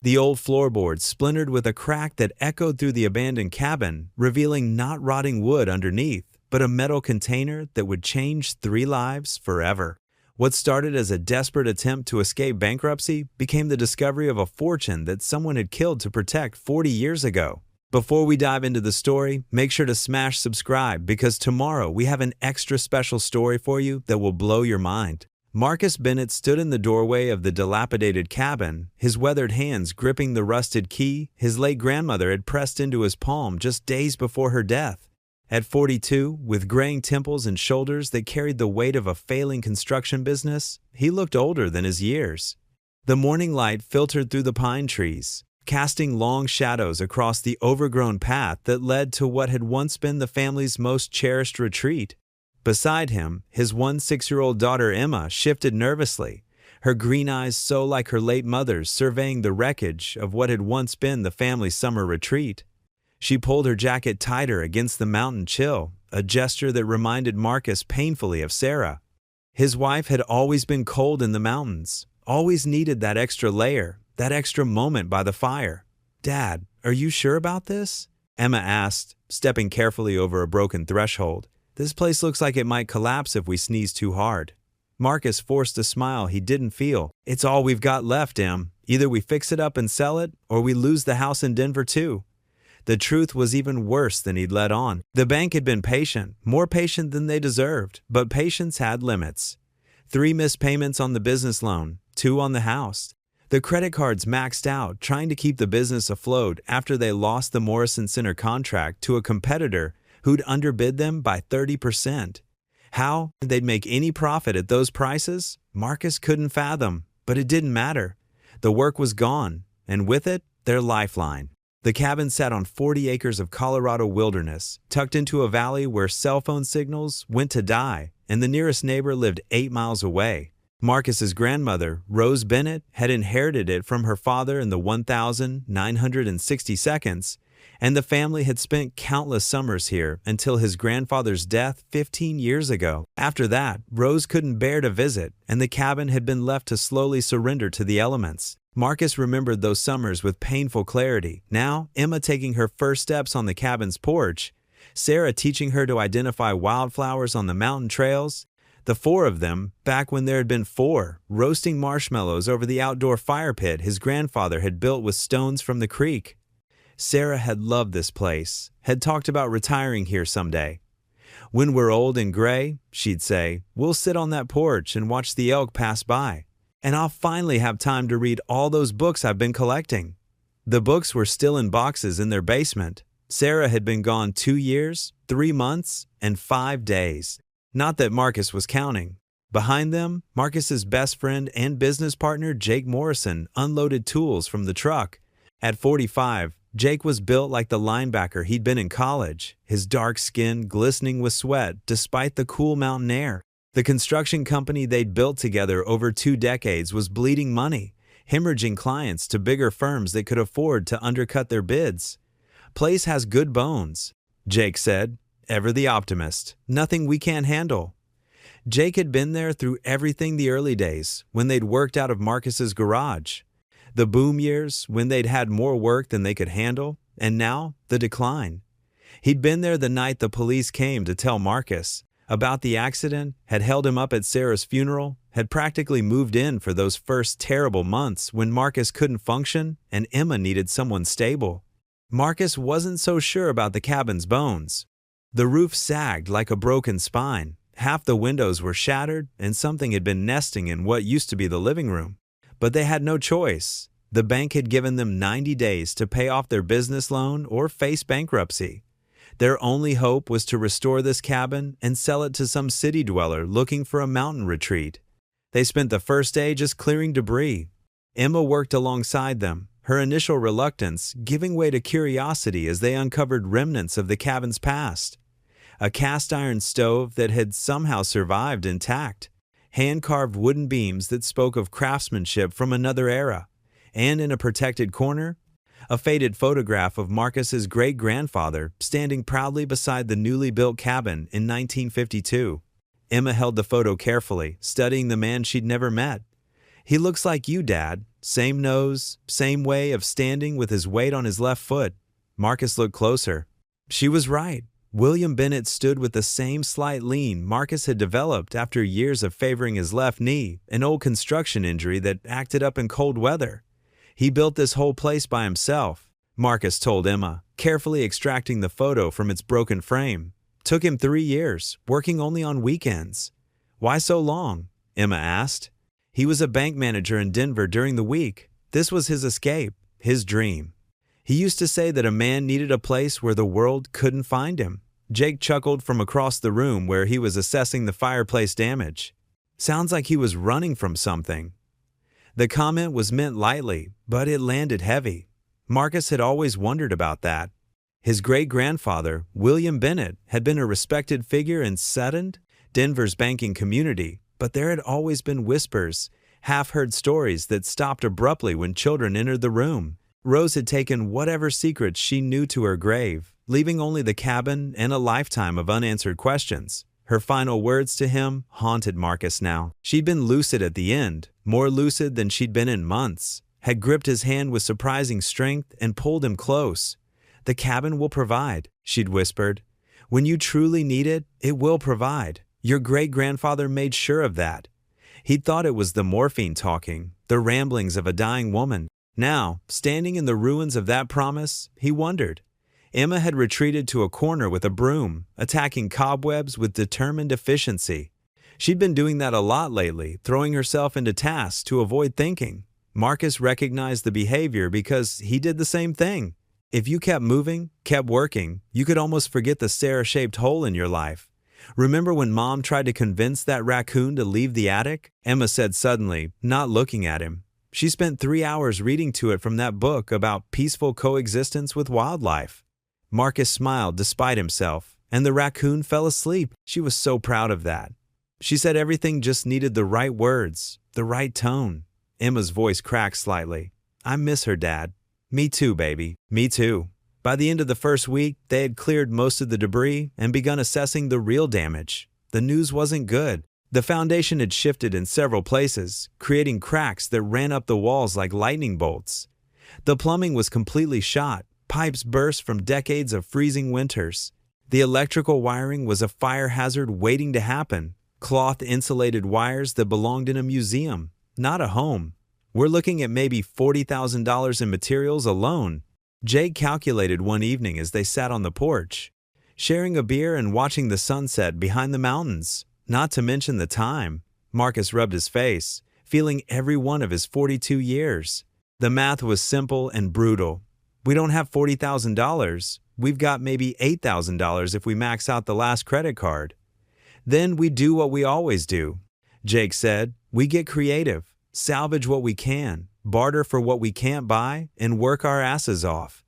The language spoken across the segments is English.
The old floorboards splintered with a crack that echoed through the abandoned cabin, revealing not rotting wood underneath, but a metal container that would change 3 lives forever. What started as a desperate attempt to escape bankruptcy became the discovery of a fortune that someone had killed to protect 40 years ago. Before we dive into the story, make sure to smash subscribe because tomorrow we have an extra special story for you that will blow your mind. Marcus Bennett stood in the doorway of the dilapidated cabin, his weathered hands gripping the rusted key his late grandmother had pressed into his palm just days before her death. At 42, with graying temples and shoulders that carried the weight of a failing construction business, he looked older than his years. The morning light filtered through the pine trees, casting long shadows across the overgrown path that led to what had once been the family's most cherished retreat. Beside him, his 6-year-old daughter Emma shifted nervously, her green eyes so like her late mother's surveying the wreckage of what had once been the family's summer retreat. She pulled her jacket tighter against the mountain chill, a gesture that reminded Marcus painfully of Sarah. His wife had always been cold in the mountains, always needed that extra layer, that extra moment by the fire. "Dad, are you sure about this?" Emma asked, stepping carefully over a broken threshold. "This place looks like it might collapse if we sneeze too hard." Marcus forced a smile he didn't feel. "It's all we've got left, Em. Either we fix it up and sell it, or we lose the house in Denver too." The truth was even worse than he'd let on. The bank had been patient, more patient than they deserved, but patience had limits. 3 missed payments on the business loan, 2 on the house. The credit cards maxed out, trying to keep the business afloat after they lost the Morrison Center contract to a competitor who'd underbid them by 30%. How they'd make any profit at those prices, Marcus couldn't fathom, but it didn't matter. The work was gone, and with it, their lifeline. The cabin sat on 40 acres of Colorado wilderness, tucked into a valley where cell phone signals went to die, and the nearest neighbor lived 8 miles away. Marcus's grandmother, Rose Bennett, had inherited it from her father in the 1962nd, and the family had spent countless summers here until his grandfather's death 15 years ago. After that, Rose couldn't bear to visit, and the cabin had been left to slowly surrender to the elements. Marcus remembered those summers with painful clarity. Now, Emma taking her first steps on the cabin's porch, Sarah teaching her to identify wildflowers on the mountain trails, the 4 of them, back when there had been 4, roasting marshmallows over the outdoor fire pit his grandfather had built with stones from the creek. Sarah had loved this place, had talked about retiring here someday. "When we're old and gray," she'd say, "we'll sit on that porch and watch the elk pass by. And I'll finally have time to read all those books I've been collecting." The books were still in boxes in their basement. Sarah had been gone 2 years, 3 months, and 5 days. Not that Marcus was counting. Behind them, Marcus's best friend and business partner Jake Morrison unloaded tools from the truck. At 45, Jake was built like the linebacker he'd been in college, his dark skin glistening with sweat despite the cool mountain air. The construction company they'd built together over 2 decades was bleeding money, hemorrhaging clients to bigger firms that could afford to undercut their bids. "Place has good bones," Jake said, ever the optimist. "Nothing we can't handle." Jake had been there through everything the early days, when they'd worked out of Marcus's garage. The boom years, when they'd had more work than they could handle, and now, the decline. He'd been there the night the police came to tell Marcus about the accident, had held him up at Sarah's funeral, had practically moved in for those first terrible months when Marcus couldn't function and Emma needed someone stable. Marcus wasn't so sure about the cabin's bones. The roof sagged like a broken spine, half the windows were shattered, and something had been nesting in what used to be the living room. But they had no choice. The bank had given them 90 days to pay off their business loan or face bankruptcy. Their only hope was to restore this cabin and sell it to some city dweller looking for a mountain retreat. They spent the first day just clearing debris. Emma worked alongside them, her initial reluctance giving way to curiosity as they uncovered remnants of the cabin's past. A cast-iron stove that had somehow survived intact, hand-carved wooden beams that spoke of craftsmanship from another era, and in a protected corner, a faded photograph of Marcus's great-grandfather standing proudly beside the newly built cabin in 1952. Emma held the photo carefully, studying the man she'd never met. "He looks like you, Dad," Same nose, same way of standing with his weight on his left foot. Marcus looked closer. She was right. William Bennett stood with the same slight lean Marcus had developed after years of favoring his left knee, an old construction injury that acted up in cold weather. He built this whole place by himself, Marcus told Emma, carefully extracting the photo from its broken frame. Took him 3 years, working only on weekends. Why so long? Emma asked. He was a bank manager in Denver during the week. This was his escape, his dream. He used to say that a man needed a place where the world couldn't find him. Jake chuckled from across the room where he was assessing the fireplace damage. Sounds like he was running from something. The comment was meant lightly, but it landed heavy. Marcus had always wondered about that. His great-grandfather, William Bennett, had been a respected figure in Sutton, Denver's banking community, but there had always been whispers, half-heard stories that stopped abruptly when children entered the room. Rose had taken whatever secrets she knew to her grave, leaving only the cabin and a lifetime of unanswered questions. Her final words to him haunted Marcus now. She'd been lucid at the end, more lucid than she'd been in months, had gripped his hand with surprising strength and pulled him close. "The cabin will provide," she'd whispered. "When you truly need it, it will provide. Your great-grandfather made sure of that." He'd thought it was the morphine talking, the ramblings of a dying woman. Now, standing in the ruins of that promise, he wondered. Emma had retreated to a corner with a broom, attacking cobwebs with determined efficiency. She'd been doing that a lot lately, throwing herself into tasks to avoid thinking. Marcus recognized the behavior because he did the same thing. If you kept moving, kept working, you could almost forget the Sarah-shaped hole in your life. "Remember when Mom tried to convince that raccoon to leave the attic?" Emma said suddenly, not looking at him. She spent 3 hours reading to it from that book about peaceful coexistence with wildlife. Marcus smiled despite himself, and the raccoon fell asleep. She was so proud of that. She said everything just needed the right words, the right tone. Emma's voice cracked slightly. "I miss her, Dad." "Me too, baby. Me too." By the end of the first week, they had cleared most of the debris and begun assessing the real damage. The news wasn't good. The foundation had shifted in several places, creating cracks that ran up the walls like lightning bolts. The plumbing was completely shot, pipes burst from decades of freezing winters. The electrical wiring was a fire hazard waiting to happen, cloth-insulated wires that belonged in a museum, not a home. "We're looking at maybe $40,000 in materials alone," Jake calculated one evening as they sat on the porch, sharing a beer and watching the sunset behind the mountains. Not to mention the time. Marcus rubbed his face, feeling every one of his 42 years. The math was simple and brutal. "We don't have $40,000. We've got maybe $8,000 if we max out the last credit card." "Then we do what we always do," Jake said. "We get creative, salvage what we can, barter for what we can't buy, and work our asses off."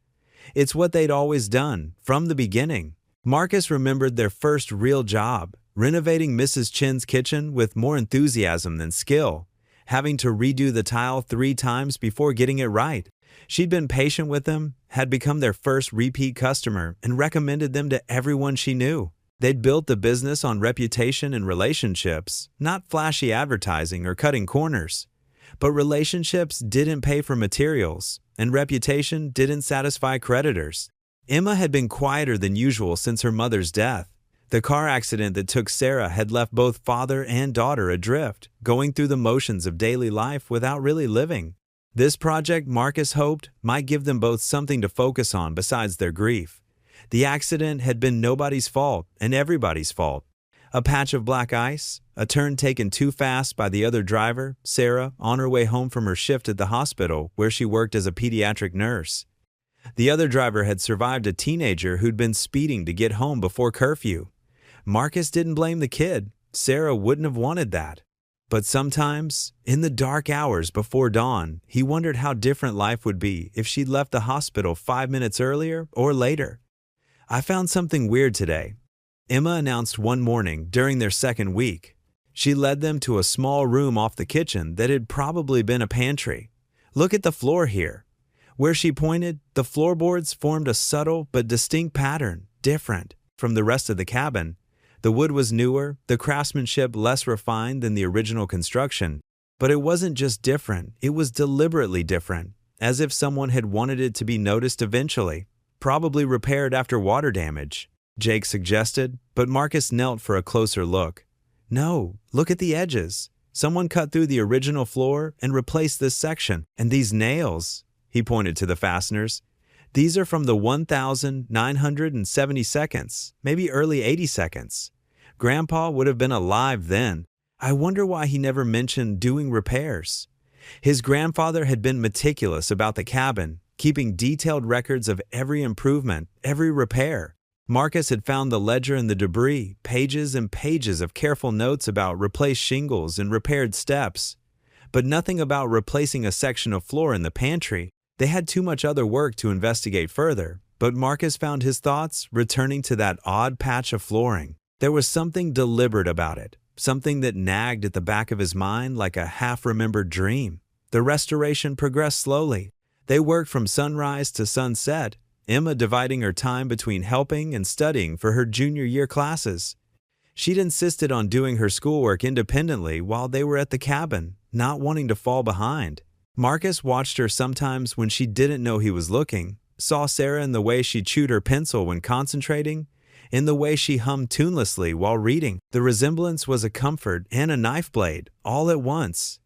It's what they'd always done, from the beginning. Marcus remembered their first real job, renovating Mrs. Chen's kitchen with more enthusiasm than skill, having to redo the tile 3 times before getting it right. She'd been patient with them, had become their first repeat customer, and recommended them to everyone she knew. They'd built the business on reputation and relationships, not flashy advertising or cutting corners. But relationships didn't pay for materials, and reputation didn't satisfy creditors. Emma had been quieter than usual since her mother's death. The car accident that took Sarah had left both father and daughter adrift, going through the motions of daily life without really living. This project, Marcus hoped, might give them both something to focus on besides their grief. The accident had been nobody's fault and everybody's fault. A patch of black ice, a turn taken too fast by the other driver, Sarah, on her way home from her shift at the hospital where she worked as a pediatric nurse. The other driver had survived a teenager who'd been speeding to get home before curfew. Marcus didn't blame the kid. Sarah wouldn't have wanted that. But sometimes, in the dark hours before dawn, he wondered how different life would be if she'd left the hospital 5 minutes earlier or later. "I found something weird today," Emma announced one morning during their second week. She led them to a small room off the kitchen that had probably been a pantry. "Look at the floor here." Where she pointed, the floorboards formed a subtle but distinct pattern, different from the rest of the cabin. The wood was newer, the craftsmanship less refined than the original construction. But it wasn't just different, it was deliberately different, as if someone had wanted it to be noticed eventually, probably repaired after water damage, Jake suggested, but Marcus knelt for a closer look. No, look at the edges. Someone cut through the original floor and replaced this section. And these nails, he pointed to the fasteners, these are from the 1,970 maybe early 80 Grandpa would have been alive then. I wonder why he never mentioned doing repairs. His grandfather had been meticulous about the cabin, keeping detailed records of every improvement, every repair. Marcus had found the ledger in the debris, pages and pages of careful notes about replaced shingles and repaired steps, but nothing about replacing a section of floor in the pantry. They had too much other work to investigate further, but Marcus found his thoughts returning to that odd patch of flooring. There was something deliberate about it, something that nagged at the back of his mind like a half-remembered dream. The restoration progressed slowly. They worked from sunrise to sunset, Emma dividing her time between helping and studying for her junior year classes. She'd insisted on doing her schoolwork independently while they were at the cabin, not wanting to fall behind. Marcus watched her sometimes when she didn't know he was looking, saw Sarah in the way she chewed her pencil when concentrating, in the way she hummed tunelessly while reading. The resemblance was a comfort and a knife blade, all at once.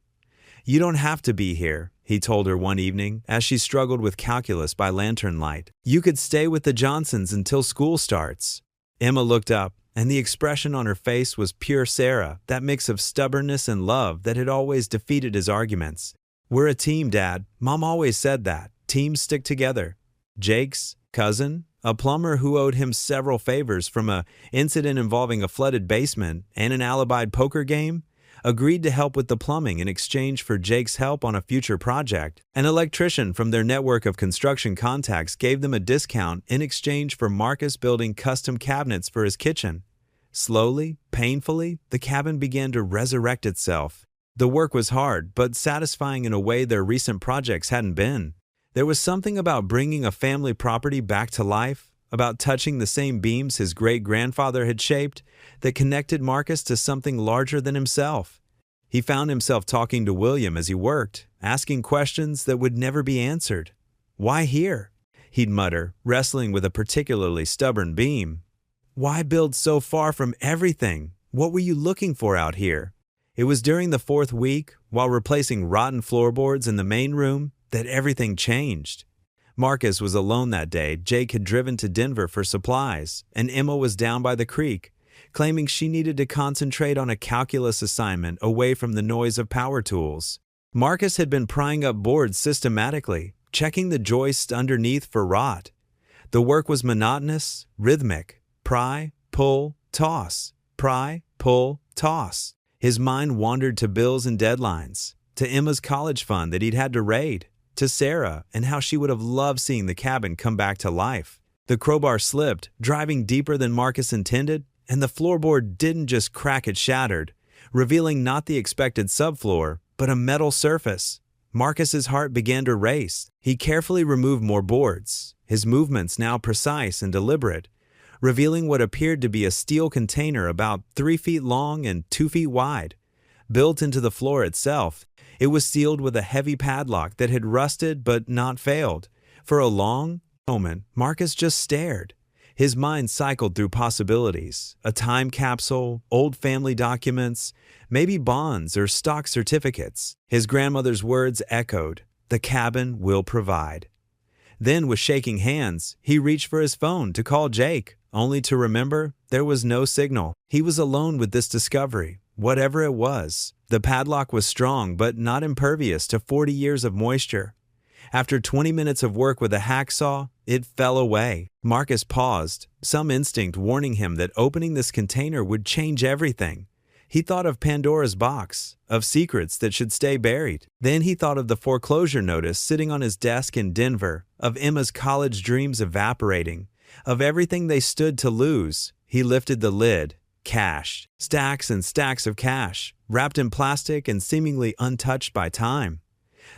"You don't have to be here," he told her one evening as she struggled with calculus by lantern light. "You could stay with the Johnsons until school starts." Emma looked up, and the expression on her face was pure Sarah, that mix of stubbornness and love that had always defeated his arguments. "We're a team, Dad. Mom always said that. Teams stick together." Jake's cousin, a plumber who owed him several favors from an incident involving a flooded basement and an alibied poker game, agreed to help with the plumbing in exchange for Jake's help on a future project. An electrician from their network of construction contacts gave them a discount in exchange for Marcus building custom cabinets for his kitchen. Slowly, painfully, the cabin began to resurrect itself. The work was hard, but satisfying in a way their recent projects hadn't been. There was something about bringing a family property back to life, about touching the same beams his great-grandfather had shaped, that connected Marcus to something larger than himself. He found himself talking to William as he worked, asking questions that would never be answered. "Why here?" he'd mutter, wrestling with a particularly stubborn beam. "Why build so far from everything? What were you looking for out here?" It was during the 4th week, while replacing rotten floorboards in the main room, that everything changed. Marcus was alone that day. Jake had driven to Denver for supplies, and Emma was down by the creek, claiming she needed to concentrate on a calculus assignment away from the noise of power tools. Marcus had been prying up boards systematically, checking the joists underneath for rot. The work was monotonous, rhythmic. Pry, pull, toss. Pry, pull, toss. His mind wandered to bills and deadlines, to Emma's college fund that he'd had to raid, to Sarah and how she would have loved seeing the cabin come back to life. The crowbar slipped, driving deeper than Marcus intended, and the floorboard didn't just crack, it shattered, revealing not the expected subfloor, but a metal surface. Marcus's heart began to race. He carefully removed more boards, his movements now precise and deliberate, revealing what appeared to be a steel container about 3 feet long and 2 feet wide. Built into the floor itself, it was sealed with a heavy padlock that had rusted but not failed. For a long moment, Marcus just stared. His mind cycled through possibilities: a time capsule, old family documents, maybe bonds or stock certificates. His grandmother's words echoed, "The cabin will provide." Then, with shaking hands, he reached for his phone to call Jake, only to remember there was no signal. He was alone with this discovery, whatever it was. The padlock was strong but not impervious to 40 years of moisture. After 20 minutes of work with a hacksaw, it fell away. Marcus paused, some instinct warning him that opening this container would change everything. He thought of Pandora's box, of secrets that should stay buried. Then he thought of the foreclosure notice sitting on his desk in Denver, of Emma's college dreams evaporating, of everything they stood to lose. He lifted the lid. Cash. Stacks and stacks of cash, wrapped in plastic and seemingly untouched by time.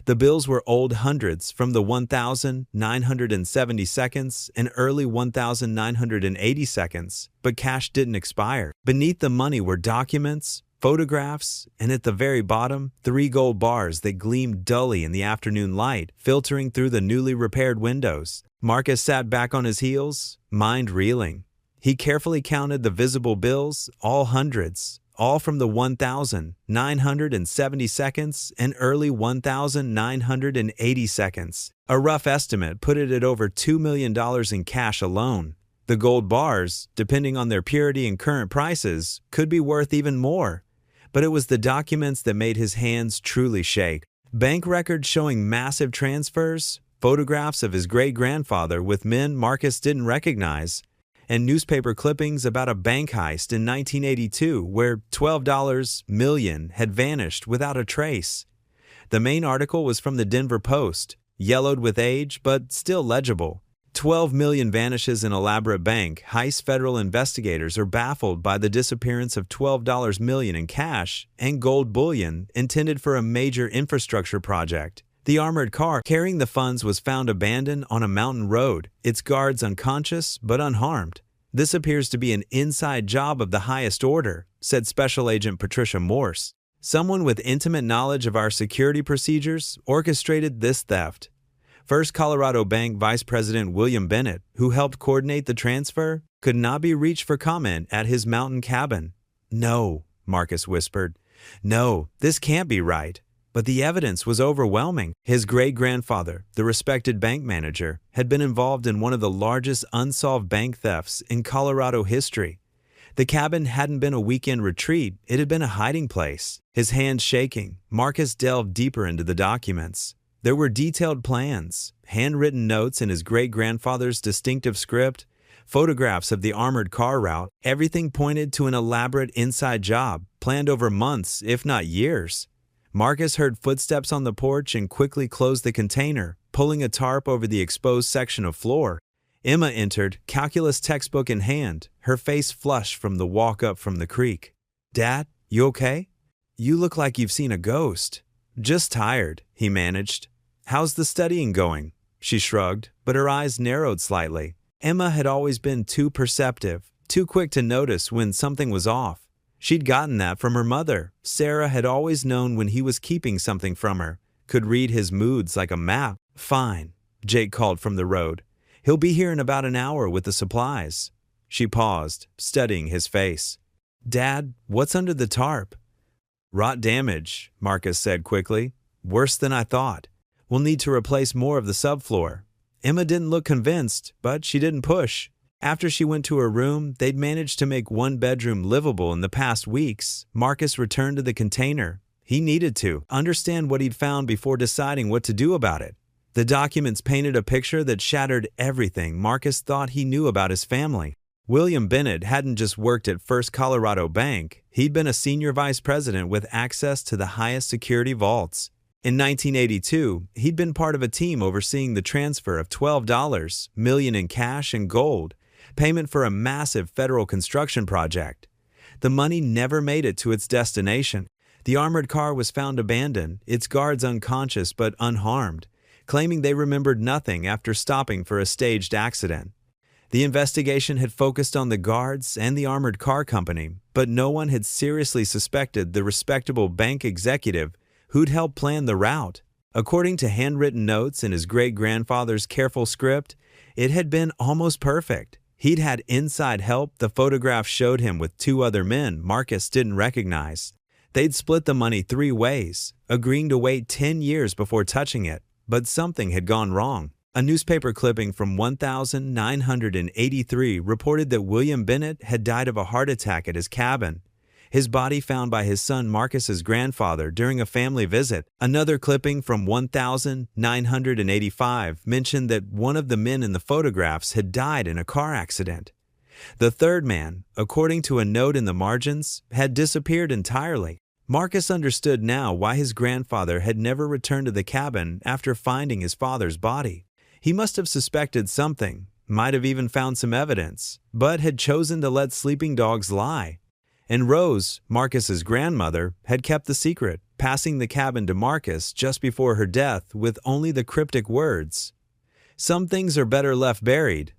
The bills were old hundreds from the 1,970 and early 1,980, but cash didn't expire. Beneath the money were documents, photographs, and at the very bottom, 3 gold bars that gleamed dully in the afternoon light filtering through the newly repaired windows. Marcus sat back on his heels, mind reeling. He carefully counted the visible bills, all hundreds, all from the 1,970 seconds and early 1,980 seconds. A rough estimate put it at over $2 million in cash alone. The gold bars, depending on their purity and current prices, could be worth even more. But it was the documents that made his hands truly shake. Bank records showing massive transfers, photographs of his great-grandfather with men Marcus didn't recognize, and newspaper clippings about a bank heist in 1982 where $12 million had vanished without a trace. The main article was from the Denver Post, yellowed with age but still legible. 12 million vanishes in elaborate bank heist. Federal investigators are baffled by the disappearance of $12 million in cash and gold bullion intended for a major infrastructure project. The armored car carrying the funds was found abandoned on a mountain road, its guards unconscious but unharmed. This appears to be an inside job of the highest order, said Special Agent Patricia Morse. Someone with intimate knowledge of our security procedures orchestrated this theft. First Colorado Bank Vice President William Bennett, who helped coordinate the transfer, could not be reached for comment at his mountain cabin. "No," Marcus whispered. "No, this can't be right." But the evidence was overwhelming. His great-grandfather, the respected bank manager, had been involved in one of the largest unsolved bank thefts in Colorado history. The cabin hadn't been a weekend retreat, it had been a hiding place. His hands shaking, Marcus delved deeper into the documents. There were detailed plans, handwritten notes in his great-grandfather's distinctive script, photographs of the armored car route. Everything pointed to an elaborate inside job, planned over months, if not years. Marcus heard footsteps on the porch and quickly closed the container, pulling a tarp over the exposed section of floor. Emma entered, calculus textbook in hand, her face flushed from the walk up from the creek. "Dad, you okay? You look like you've seen a ghost." "Just tired," he managed. "How's the studying going?" She shrugged, but her eyes narrowed slightly. Emma had always been too perceptive, too quick to notice when something was off. She'd gotten that from her mother. Sarah had always known when he was keeping something from her, could read his moods like a map. "Fine," Jake called from the road. "He'll be here in about an hour with the supplies." She paused, studying his face. "Dad, what's under the tarp?" "Rot damage," Marcus said quickly. "Worse than I thought. We'll need to replace more of the subfloor." Emma didn't look convinced, but she didn't push. After she went to her room, they'd managed to make one bedroom livable in the past weeks. Marcus returned to the container. He needed to understand what he'd found before deciding what to do about it. The documents painted a picture that shattered everything Marcus thought he knew about his family. William Bennett hadn't just worked at First Colorado Bank, he'd been a senior vice president with access to the highest security vaults. In 1982, he'd been part of a team overseeing the transfer of $12 million in cash and gold, payment for a massive federal construction project. The money never made it to its destination. The armored car was found abandoned, its guards unconscious but unharmed, claiming they remembered nothing after stopping for a staged accident. The investigation had focused on the guards and the armored car company, but no one had seriously suspected the respectable bank executive who'd helped plan the route. According to handwritten notes in his great-grandfather's careful script, it had been almost perfect. He'd had inside help the photograph showed him with 2 other men Marcus didn't recognize. They'd split the money 3 ways, agreeing to wait 10 years before touching it, but something had gone wrong. A newspaper clipping from 1983 reported that William Bennett had died of a heart attack at his cabin, his body found by his son Marcus's grandfather during a family visit. Another clipping from 1985 mentioned that one of the men in the photographs had died in a car accident. The third man, according to a note in the margins, had disappeared entirely. Marcus understood now why his grandfather had never returned to the cabin after finding his father's body. He must have suspected something, might have even found some evidence, but had chosen to let sleeping dogs lie. And Rose, Marcus's grandmother, had kept the secret, passing the cabin to Marcus just before her death with only the cryptic words, "Some things are better left buried,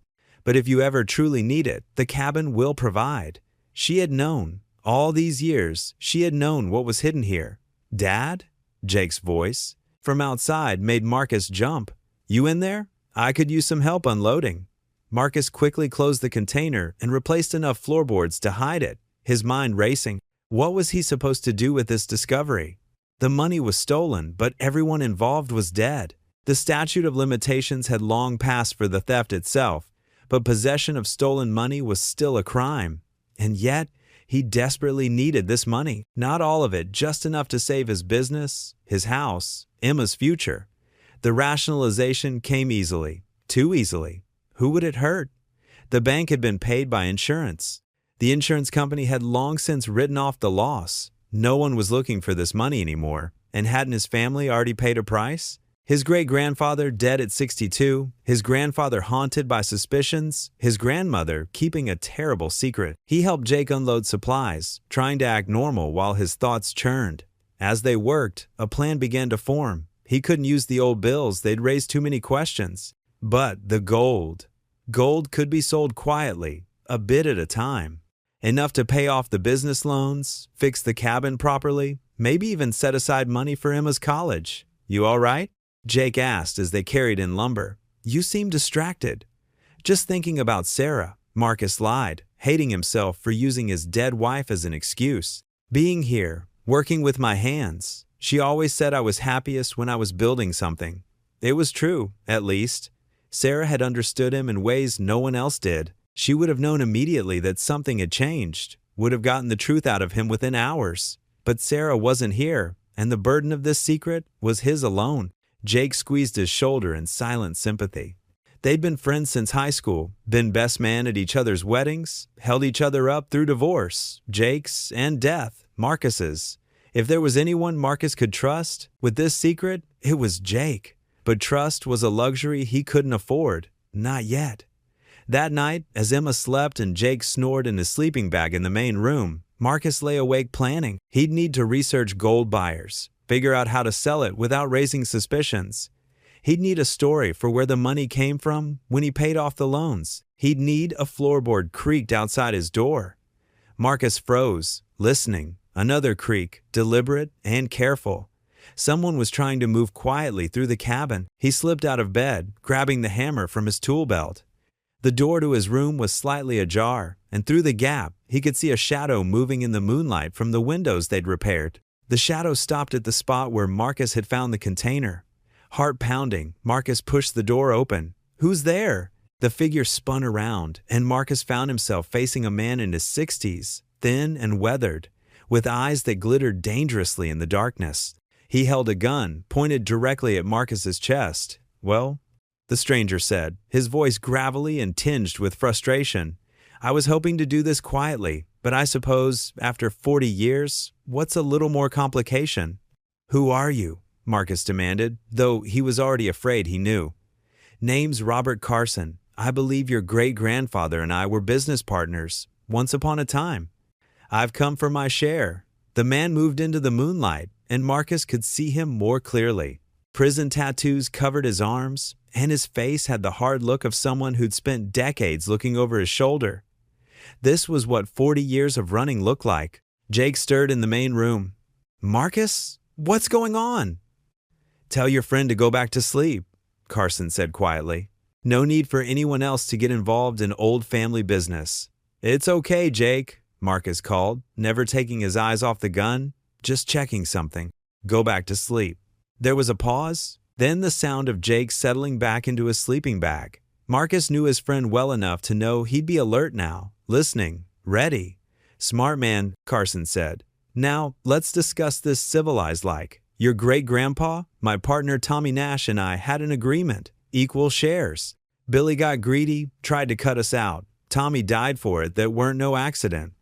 but if you ever truly need it, the cabin will provide." She had known, All these years, she had known what was hidden here. "Dad?" Jake's voice from outside made Marcus jump. "You in there? I could use some help unloading." Marcus quickly closed the container and replaced enough floorboards to hide it, his mind racing. What was he supposed to do with this discovery? The money was stolen, but everyone involved was dead. The statute of limitations had long passed for the theft itself, but possession of stolen money was still a crime. And yet, he desperately needed this money. Not all of it, just enough to save his business, his house, Emma's future. The rationalization came easily, too easily. Who would it hurt? The bank had been paid by insurance. The insurance company had long since written off the loss. No one was looking for this money anymore. And hadn't his family already paid a price? His great-grandfather dead at 62, his grandfather haunted by suspicions, his grandmother keeping a terrible secret. He helped Jake unload supplies, trying to act normal while his thoughts churned. As they worked, a plan began to form. He couldn't use the old bills, they'd raised too many questions. But the gold. Gold could be sold quietly, a bit at a time. Enough to pay off the business loans, fix the cabin properly, maybe even set aside money for Emma's college. "You all right?" Jake asked as they carried in lumber. "You seem distracted." "Just thinking about Sarah," Marcus lied, hating himself for using his dead wife as an excuse. "Being here, working with my hands. She always said I was happiest when I was building something." It was true, at least. Sarah had understood him in ways no one else did. She would have known immediately that something had changed, would have gotten the truth out of him within hours. But Sarah wasn't here, and the burden of this secret was his alone. Jake squeezed his shoulder in silent sympathy. They'd been friends since high school, been best man at each other's weddings, held each other up through divorce, Jake's and death, Marcus's. If there was anyone Marcus could trust with this secret, it was Jake. But trust was a luxury he couldn't afford. Not yet. That night, as Emma slept and Jake snored in his sleeping bag in the main room, Marcus lay awake planning. He'd need to research gold buyers, figure out how to sell it without raising suspicions. He'd need a story for where the money came from when he paid off the loans. He'd need a floorboard creaked outside his door. Marcus froze, listening. Another creak, deliberate and careful. Someone was trying to move quietly through the cabin. He slipped out of bed, grabbing the hammer from his tool belt. The door to his room was slightly ajar, and through the gap, he could see a shadow moving in the moonlight from the windows they'd repaired. The shadow stopped at the spot where Marcus had found the container. Heart pounding, Marcus pushed the door open. "Who's there?" The figure spun around, and Marcus found himself facing a man in his 60s, thin and weathered, with eyes that glittered dangerously in the darkness. He held a gun, pointed directly at Marcus's chest. "Well," the stranger said, his voice gravelly and tinged with frustration, "I was hoping to do this quietly, but I suppose, after 40 years, what's a little more complication?" "Who are you?" Marcus demanded, though he was already afraid he knew. "Name's Robert Carson. I believe your great-grandfather and I were business partners, once upon a time. I've come for my share." The man moved into the moonlight, and Marcus could see him more clearly. Prison tattoos covered his arms, and his face had the hard look of someone who'd spent decades looking over his shoulder. This was what 40 years of running looked like. Jake stirred in the main room. "Marcus, what's going on?" "Tell your friend to go back to sleep," Carson said quietly. "No need for anyone else to get involved in old family business." "It's okay, Jake," Marcus called, never taking his eyes off the gun, just checking something. "Go back to sleep." There was a pause, then the sound of Jake settling back into his sleeping bag. Marcus knew his friend well enough to know he'd be alert now, listening, ready. "Smart man," Carson said. "Now, let's discuss this civilized-like. Your great-grandpa, my partner Tommy Nash, and I had an agreement, equal shares. Billy got greedy, tried to cut us out. Tommy died for it, that weren't no accident.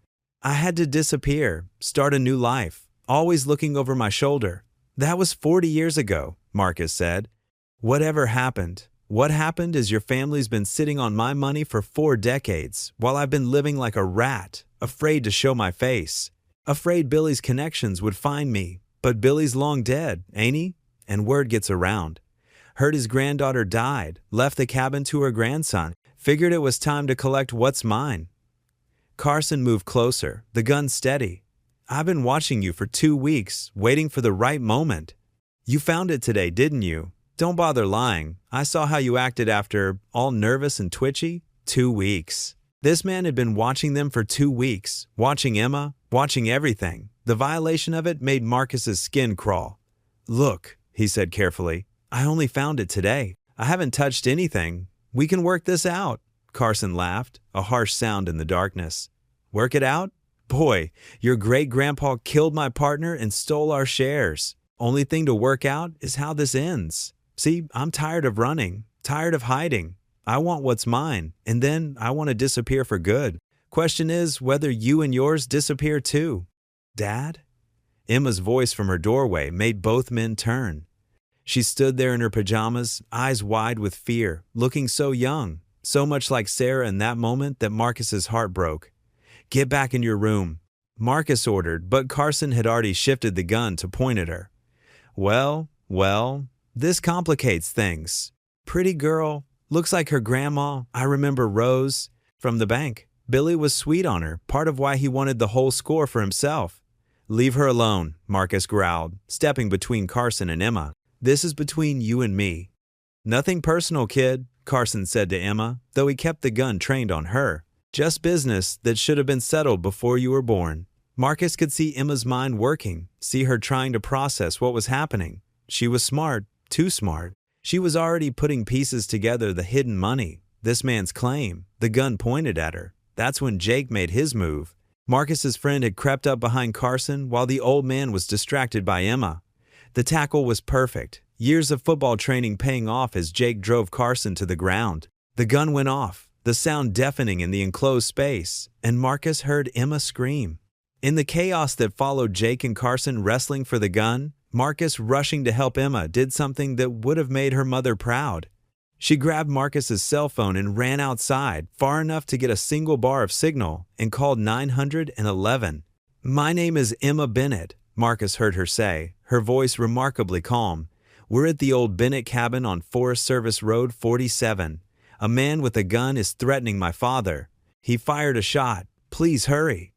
I had to disappear, start a new life, always looking over my shoulder. That was 40 years ago," Marcus said. "Whatever happened? What happened is your family's been sitting on my money for 4 decades, while I've been living like a rat, afraid to show my face. Afraid Billy's connections would find me, but Billy's long dead, ain't he? And word gets around. Heard his granddaughter died, left the cabin to her grandson, figured it was time to collect what's mine." Carson moved closer, the gun steady. "I've been watching you for 2 weeks, waiting for the right moment. You found it today, didn't you? Don't bother lying. I saw how you acted after, all nervous and twitchy. 2 weeks." This man had been watching them for 2 weeks, watching Emma, watching everything. The violation of it made Marcus's skin crawl. "Look," he said carefully, "I only found it today. I haven't touched anything. We can work this out." Carson laughed, a harsh sound in the darkness. "Work it out? Boy, your great-grandpa killed my partner and stole our shares. Only thing to work out is how this ends. See, I'm tired of running, tired of hiding. I want what's mine, and then I want to disappear for good. Question is whether you and yours disappear too." "Dad?" Emma's voice from her doorway made both men turn. She stood there in her pajamas, eyes wide with fear, looking so young, so much like Sarah in that moment that Marcus's heart broke. "Get back in your room," Marcus ordered, but Carson had already shifted the gun to point at her. Well, this complicates things. Pretty girl, looks like her grandma. I remember Rose from the bank. Billy was sweet on her, part of why he wanted the whole score for himself. "Leave her alone," Marcus growled, stepping between Carson and Emma. "This is between you and me." "Nothing personal, kid," Carson said to Emma, though he kept the gun trained on her. "Just business that should have been settled before you were born." Marcus could see Emma's mind working, see her trying to process what was happening. She was smart, too smart. She was already putting pieces together, the hidden money, this man's claim, the gun pointed at her. That's when Jake made his move. Marcus's friend had crept up behind Carson while the old man was distracted by Emma. The tackle was perfect, years of football training paying off as Jake drove Carson to the ground. The gun went off, the sound deafening in the enclosed space, and Marcus heard Emma scream. In the chaos that followed Jake and Carson wrestling for the gun, Marcus rushing to help Emma did something that would have made her mother proud. She grabbed Marcus's cell phone and ran outside, far enough to get a single bar of signal, and called 911. "My name is Emma Bennett," Marcus heard her say, her voice remarkably calm. "We're at the old Bennett cabin on Forest Service Road 47. A man with a gun is threatening my father. He fired a shot. Please hurry."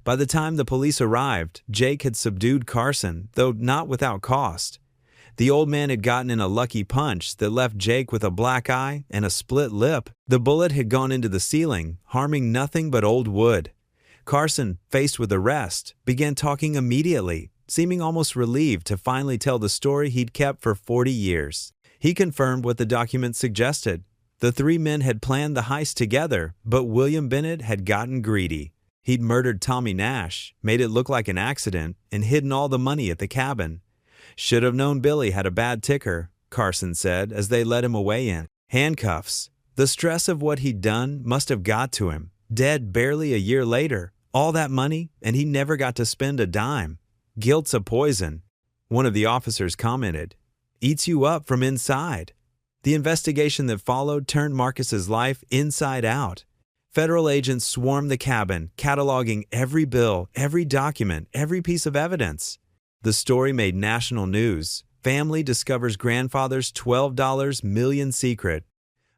By the time the police arrived, Jake had subdued Carson, though not without cost. The old man had gotten in a lucky punch that left Jake with a black eye and a split lip. The bullet had gone into the ceiling, harming nothing but old wood. Carson, faced with arrest, began talking immediately, seeming almost relieved to finally tell the story he'd kept for 40 years. He confirmed what the documents suggested. The three men had planned the heist together, but William Bennett had gotten greedy. He'd murdered Tommy Nash, made it look like an accident, and hidden all the money at the cabin. "Should have known Billy had a bad ticker," Carson said as they led him away in handcuffs. The stress of what he'd done must have got to him. Dead barely a year later, all that money, and he never got to spend a dime. "Guilt's a poison," one of the officers commented. "Eats you up from inside." The investigation that followed turned Marcus's life inside out. Federal agents swarmed the cabin, cataloging every bill, every document, every piece of evidence. The story made national news. Family discovers grandfather's $12 million secret.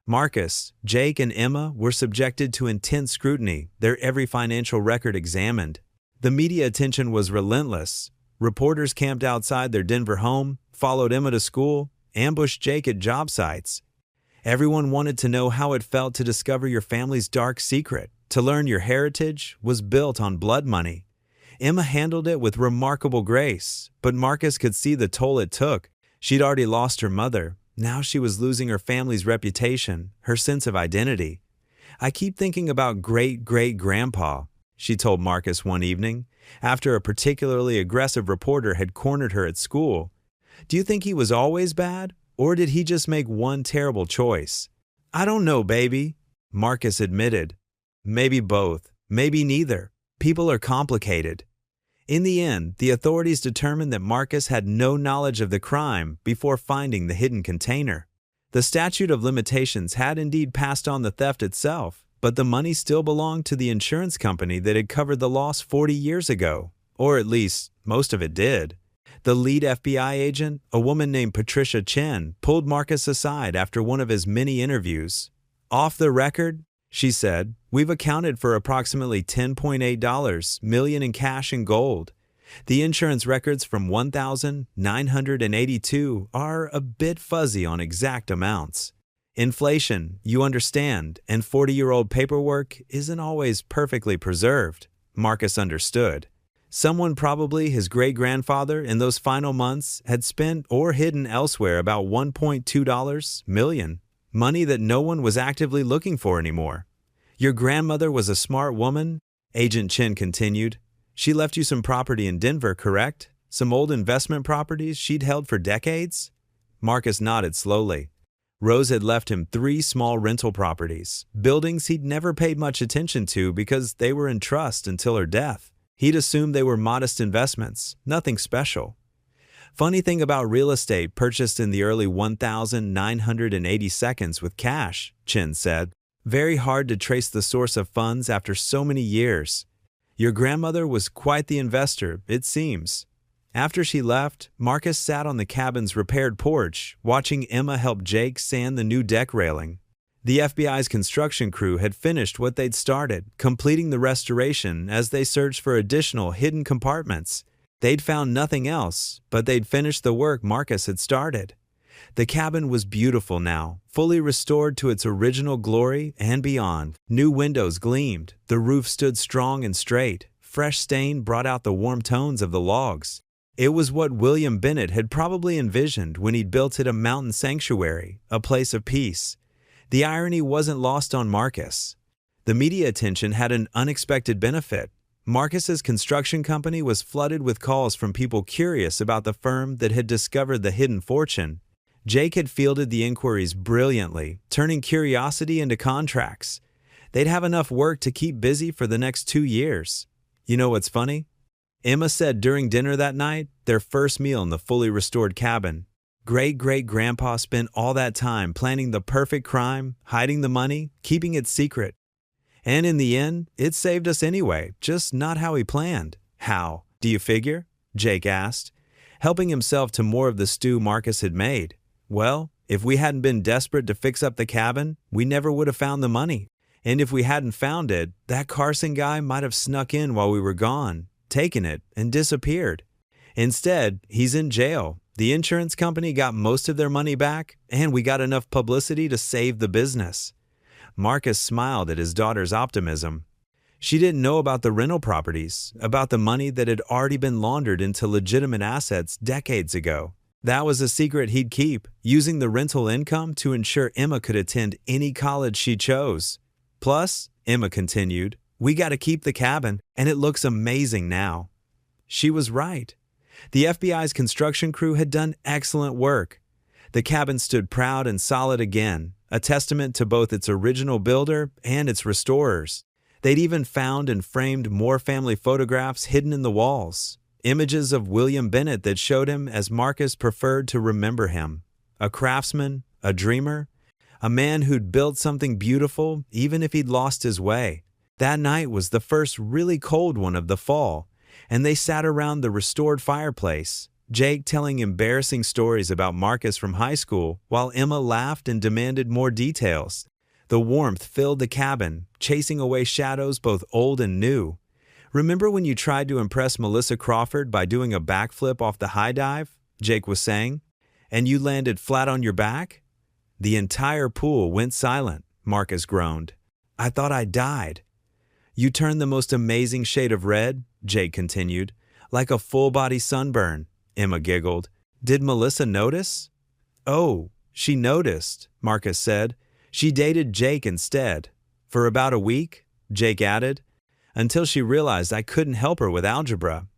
Marcus, Jake, and Emma were subjected to intense scrutiny, their every financial record examined. The media attention was relentless. Reporters camped outside their Denver home, followed Emma to school, ambushed Jake at job sites. Everyone wanted to know how it felt to discover your family's dark secret, to learn your heritage was built on blood money. Emma handled it with remarkable grace, but Marcus could see the toll it took. She'd already lost her mother. Now she was losing her family's reputation, her sense of identity. "I keep thinking about great-great-grandpa," she told Marcus one evening, after a particularly aggressive reporter had cornered her at school. "Do you think he was always bad, or did he just make one terrible choice?" "I don't know, baby," Marcus admitted. "Maybe both, maybe neither. People are complicated." In the end, the authorities determined that Marcus had no knowledge of the crime before finding the hidden container. The statute of limitations had indeed passed on the theft itself, but the money still belonged to the insurance company that had covered the loss 40 years ago, or at least most of it did. The lead FBI agent, a woman named Patricia Chen, pulled Marcus aside after one of his many interviews. Off the record, She said, "We've accounted for approximately $10.8 million in cash and gold. The insurance records from 1982 are a bit fuzzy on exact amounts. Inflation, you understand, and 40-year-old paperwork isn't always perfectly preserved." Marcus understood. Someone, probably his great-grandfather, in those final months had spent or hidden elsewhere about $1.2 million, money that no one was actively looking for anymore. "Your grandmother was a smart woman," Agent Chen continued. "She left you some property in Denver, correct? Some old investment properties she'd held for decades?" Marcus nodded slowly. Rose had left him 3 small rental properties, buildings he'd never paid much attention to because they were in trust until her death. He'd assumed they were modest investments, nothing special. "Funny thing about real estate purchased in the early 1982s with cash," Chen said. "Very hard to trace the source of funds after so many years. Your grandmother was quite the investor, it seems." After she left, Marcus sat on the cabin's repaired porch, watching Emma help Jake sand the new deck railing. The FBI's construction crew had finished what they'd started, completing the restoration as they searched for additional hidden compartments. They'd found nothing else, but they'd finished the work Marcus had started. The cabin was beautiful now, fully restored to its original glory and beyond. New windows gleamed, the roof stood strong and straight, fresh stain brought out the warm tones of the logs. It was what William Bennett had probably envisioned when he'd built it a mountain sanctuary, a place of peace. The irony wasn't lost on Marcus. The media attention had an unexpected benefit. Marcus's construction company was flooded with calls from people curious about the firm that had discovered the hidden fortune. Jake had fielded the inquiries brilliantly, turning curiosity into contracts. They'd have enough work to keep busy for the next 2 years. You know what's funny? Emma said during dinner that night, their first meal in the fully restored cabin, "Great-great-grandpa spent all that time planning the perfect crime, hiding the money, keeping it secret. And in the end, it saved us anyway, just not how he planned." "How, do you figure?" Jake asked, helping himself to more of the stew Marcus had made. "Well, if we hadn't been desperate to fix up the cabin, we never would have found the money. And if we hadn't found it, that Carson guy might have snuck in while we were gone, taken it, and disappeared. Instead, he's in jail. The insurance company got most of their money back, and we got enough publicity to save the business." Marcus smiled at his daughter's optimism. She didn't know about the rental properties, about the money that had already been laundered into legitimate assets decades ago. That was a secret he'd keep, using the rental income to ensure Emma could attend any college she chose. "Plus," Emma continued, "we got to keep the cabin, and it looks amazing now." She was right. The FBI's construction crew had done excellent work. The cabin stood proud and solid again, a testament to both its original builder and its restorers. They'd even found and framed more family photographs hidden in the walls, images of William Bennett that showed him as Marcus preferred to remember him. A craftsman, a dreamer, a man who'd built something beautiful even if he'd lost his way. That night was the first really cold one of the fall, and they sat around the restored fireplace, Jake telling embarrassing stories about Marcus from high school while Emma laughed and demanded more details. The warmth filled the cabin, chasing away shadows both old and new. "Remember when you tried to impress Melissa Crawford by doing a backflip off the high dive?" Jake was saying. "And you landed flat on your back?" The entire pool went silent, Marcus groaned. "I thought I died." "You turned the most amazing shade of red," Jake continued. "Like a full-body sunburn," Emma giggled. "Did Melissa notice?" "Oh, she noticed," Marcus said. "She dated Jake instead. For about a week," Jake added, "until she realized I couldn't help her with algebra.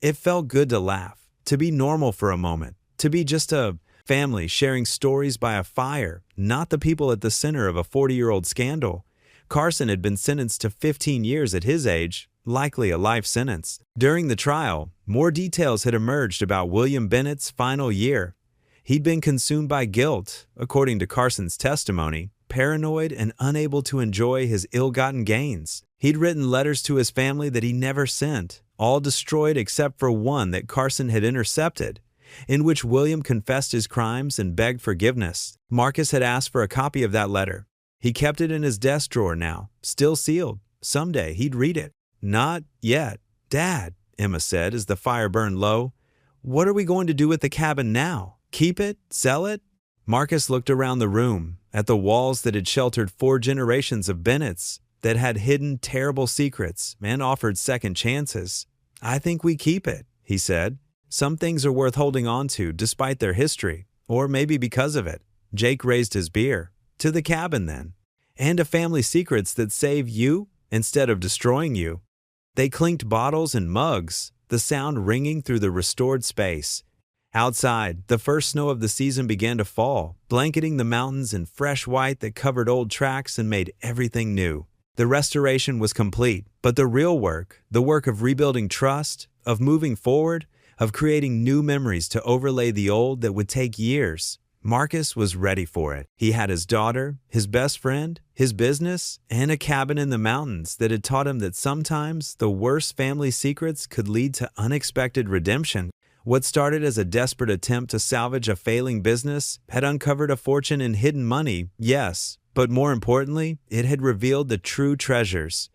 It felt good to laugh, to be normal for a moment, to be just a family sharing stories by a fire, not the people at the center of a 40-year-old scandal." Carson had been sentenced to 15 years at his age, likely a life sentence. During the trial, more details had emerged about William Bennett's final year. He'd been consumed by guilt, according to Carson's testimony, paranoid and unable to enjoy his ill-gotten gains. He'd written letters to his family that he never sent, all destroyed except for one that Carson had intercepted, in which William confessed his crimes and begged forgiveness. Marcus had asked for a copy of that letter. He kept it in his desk drawer now, still sealed. Someday he'd read it. Not yet. Dad, Emma said as the fire burned low. What are we going to do with the cabin now? Keep it? Sell it? Marcus looked around the room, at the walls that had sheltered 4 generations of Bennetts, that had hidden terrible secrets and offered second chances. I think we keep it, he said. Some things are worth holding on to despite their history, or maybe because of it. Jake raised his beer. To the cabin, then. And to family secrets that save you instead of destroying you. They clinked bottles and mugs, the sound ringing through the restored space. Outside, the first snow of the season began to fall, blanketing the mountains in fresh white that covered old tracks and made everything new. The restoration was complete, but the real work, the work of rebuilding trust, of moving forward, of creating new memories to overlay the old that would take years, Marcus was ready for it. He had his daughter, his best friend, his business, and a cabin in the mountains that had taught him that sometimes the worst family secrets could lead to unexpected redemption. What started as a desperate attempt to salvage a failing business had uncovered a fortune in hidden money, yes, but more importantly, it had revealed the true treasures.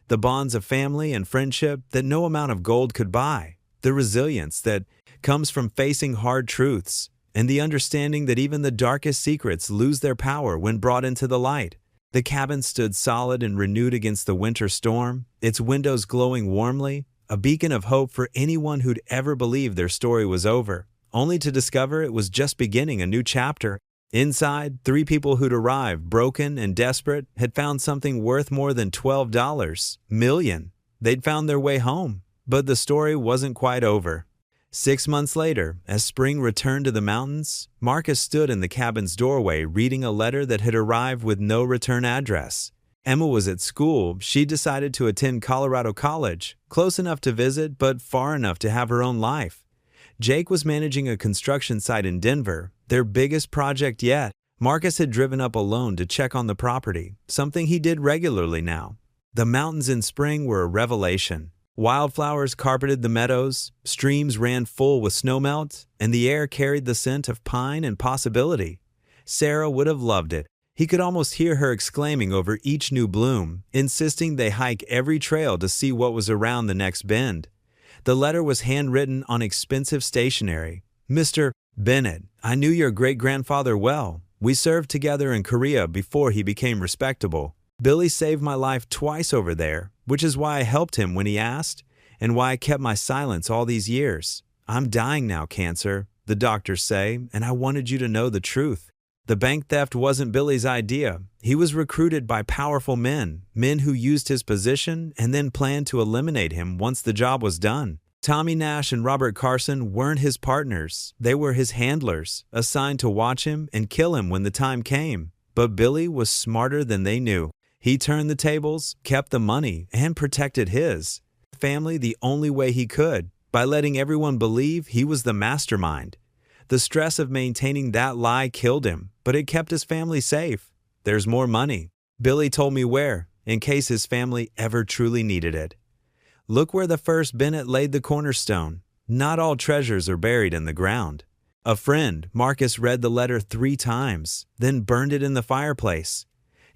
The bonds of family and friendship that no amount of gold could buy. The resilience that comes from facing hard truths. And the understanding that even the darkest secrets lose their power when brought into the light. The cabin stood solid and renewed against the winter storm, its windows glowing warmly, a beacon of hope for anyone who'd ever believed their story was over, only to discover it was just beginning a new chapter. Inside, 3 people who'd arrived, broken and desperate, had found something worth more than $12 million. They'd found their way home, but the story wasn't quite over. 6 months later, as spring returned to the mountains, Marcus stood in the cabin's doorway reading a letter that had arrived with no return address. Emma was at school. She decided to attend Colorado College, close enough to visit but far enough to have her own life. Jake was managing a construction site in Denver, their biggest project yet. Marcus had driven up alone to check on the property, something he did regularly now. The mountains in spring were a revelation. Wildflowers carpeted the meadows, streams ran full with snowmelt, and the air carried the scent of pine and possibility. Sarah would have loved it. He could almost hear her exclaiming over each new bloom, insisting they hike every trail to see what was around the next bend. The letter was handwritten on expensive stationery. Mr. Bennett, I knew your great-grandfather well. We served together in Korea before he became respectable. Billy saved my life twice over there, which is why I helped him when he asked, and why I kept my silence all these years. I'm dying now, cancer, the doctors say, and I wanted you to know the truth. The bank theft wasn't Billy's idea. He was recruited by powerful men who used his position and then planned to eliminate him once the job was done. Tommy Nash and Robert Carson weren't his partners. They were his handlers, assigned to watch him and kill him when the time came. But Billy was smarter than they knew. He turned the tables, kept the money, and protected his family the only way he could, by letting everyone believe he was the mastermind. The stress of maintaining that lie killed him, but it kept his family safe. There's more money. Billy told me where, in case his family ever truly needed it. Look where the first Bennett laid the cornerstone. Not all treasures are buried in the ground. A friend, Marcus, read the letter 3 times, then burned it in the fireplace.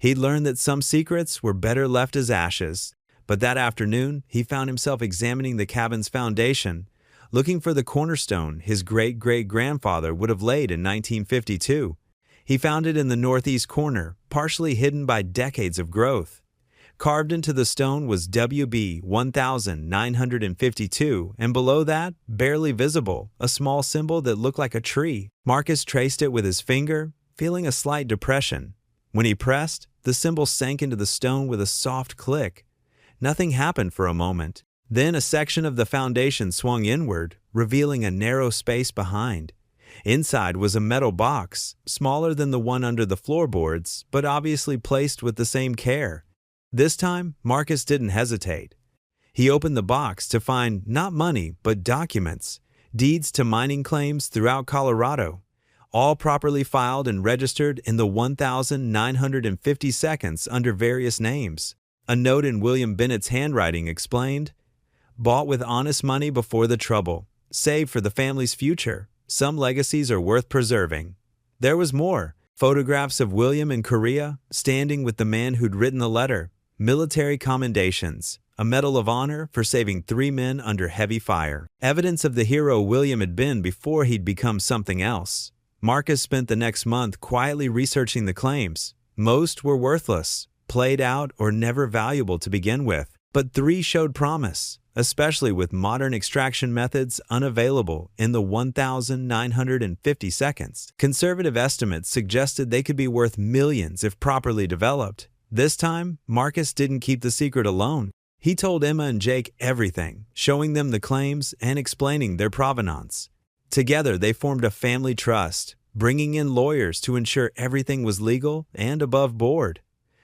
He'd learned that some secrets were better left as ashes, but that afternoon he found himself examining the cabin's foundation, looking for the cornerstone his great-great-grandfather would have laid in 1952. He found it in the northeast corner, partially hidden by decades of growth. Carved into the stone was WB 1952, and below that, barely visible, a small symbol that looked like a tree. Marcus traced it with his finger, feeling a slight depression. When he pressed, the symbol sank into the stone with a soft click. Nothing happened for a moment. Then a section of the foundation swung inward, revealing a narrow space behind. Inside was a metal box, smaller than the one under the floorboards, but obviously placed with the same care. This time, Marcus didn't hesitate. He opened the box to find not money, but documents, deeds to mining claims throughout Colorado, all properly filed and registered in the 1,950 seconds under various names. A note in William Bennett's handwriting explained, "Bought with honest money before the trouble, saved for the family's future. Some legacies are worth preserving." There was more. Photographs of William in Korea, standing with the man who'd written the letter. Military commendations. A Medal of Honor for saving 3 men under heavy fire. Evidence of the hero William had been before he'd become something else. Marcus spent the next month quietly researching the claims. Most were worthless, played out, or never valuable to begin with. But 3 showed promise, especially with modern extraction methods unavailable in the 1,950 seconds. Conservative estimates suggested they could be worth millions if properly developed. This time, Marcus didn't keep the secret alone. He told Emma and Jake everything, showing them the claims and explaining their provenance. Together, they formed a family trust, bringing in lawyers to ensure everything was legal and above board.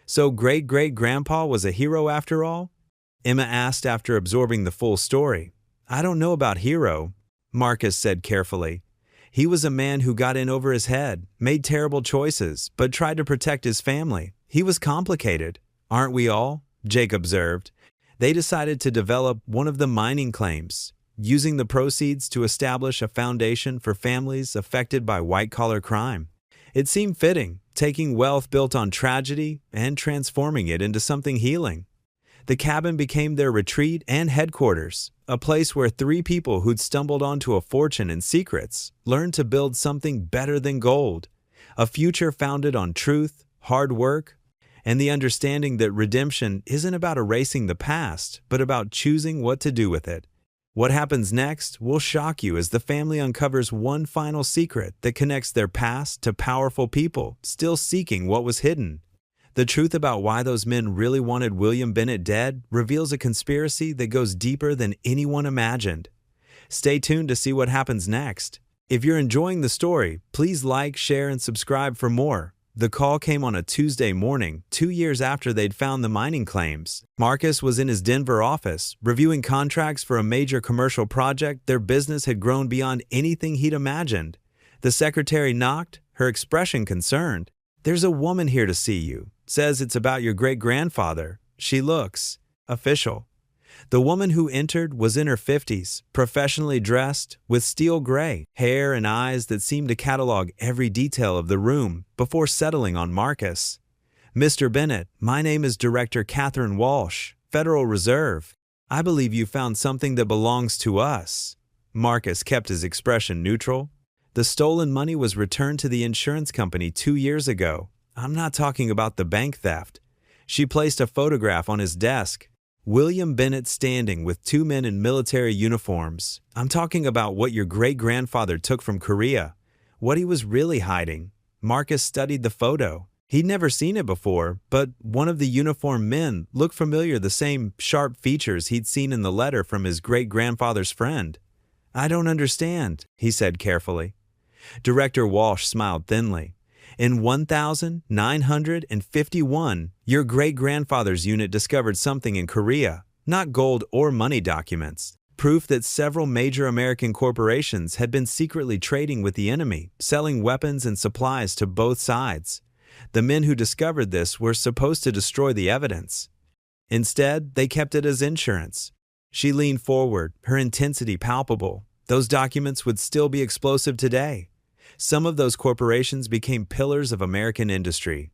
So great-great-grandpa was a hero after all? Emma asked after absorbing the full story. I don't know about hero, Marcus said carefully. He was a man who got in over his head, made terrible choices, but tried to protect his family. He was complicated. Aren't we all? Jake observed. They decided to develop one of the mining claims, using the proceeds to establish a foundation for families affected by white-collar crime. It seemed fitting, taking wealth built on tragedy and transforming it into something healing. The cabin became their retreat and headquarters, a place where 3 people who'd stumbled onto a fortune and secrets learned to build something better than gold, a future founded on truth, hard work, and the understanding that redemption isn't about erasing the past, but about choosing what to do with it. What happens next will shock you as the family uncovers one final secret that connects their past to powerful people still seeking what was hidden. The truth about why those men really wanted William Bennett dead reveals a conspiracy that goes deeper than anyone imagined. Stay tuned to see what happens next. If you're enjoying the story, please like, share, and subscribe for more. The call came on a Tuesday morning, 2 years after they'd found the mining claims. Marcus was in his Denver office, reviewing contracts for a major commercial project. Their business had grown beyond anything he'd imagined. The secretary knocked, her expression concerned. There's a woman here to see you. Says it's about your great-grandfather. She looks official. The woman who entered was in her 50s, professionally dressed, with steel gray hair and eyes that seemed to catalog every detail of the room before settling on Marcus. Mr. Bennett, my name is Director Catherine Walsh, Federal Reserve. I believe you found something that belongs to us. Marcus kept his expression neutral. The stolen money was returned to the insurance company 2 years ago. I'm not talking about the bank theft. She placed a photograph on his desk. William Bennett standing with 2 men in military uniforms. I'm talking about what your great-grandfather took from Korea, what he was really hiding. Marcus studied the photo. He'd never seen it before, but one of the uniformed men looked familiar, the same sharp features he'd seen in the letter from his great-grandfather's friend. I don't understand, he said carefully. Director Walsh smiled thinly. In 1951, your great-grandfather's unit discovered something in Korea, not gold or money documents, proof that several major American corporations had been secretly trading with the enemy, selling weapons and supplies to both sides. The men who discovered this were supposed to destroy the evidence. Instead, they kept it as insurance. She leaned forward, her intensity palpable. Those documents would still be explosive today. Some of those corporations became pillars of American industry.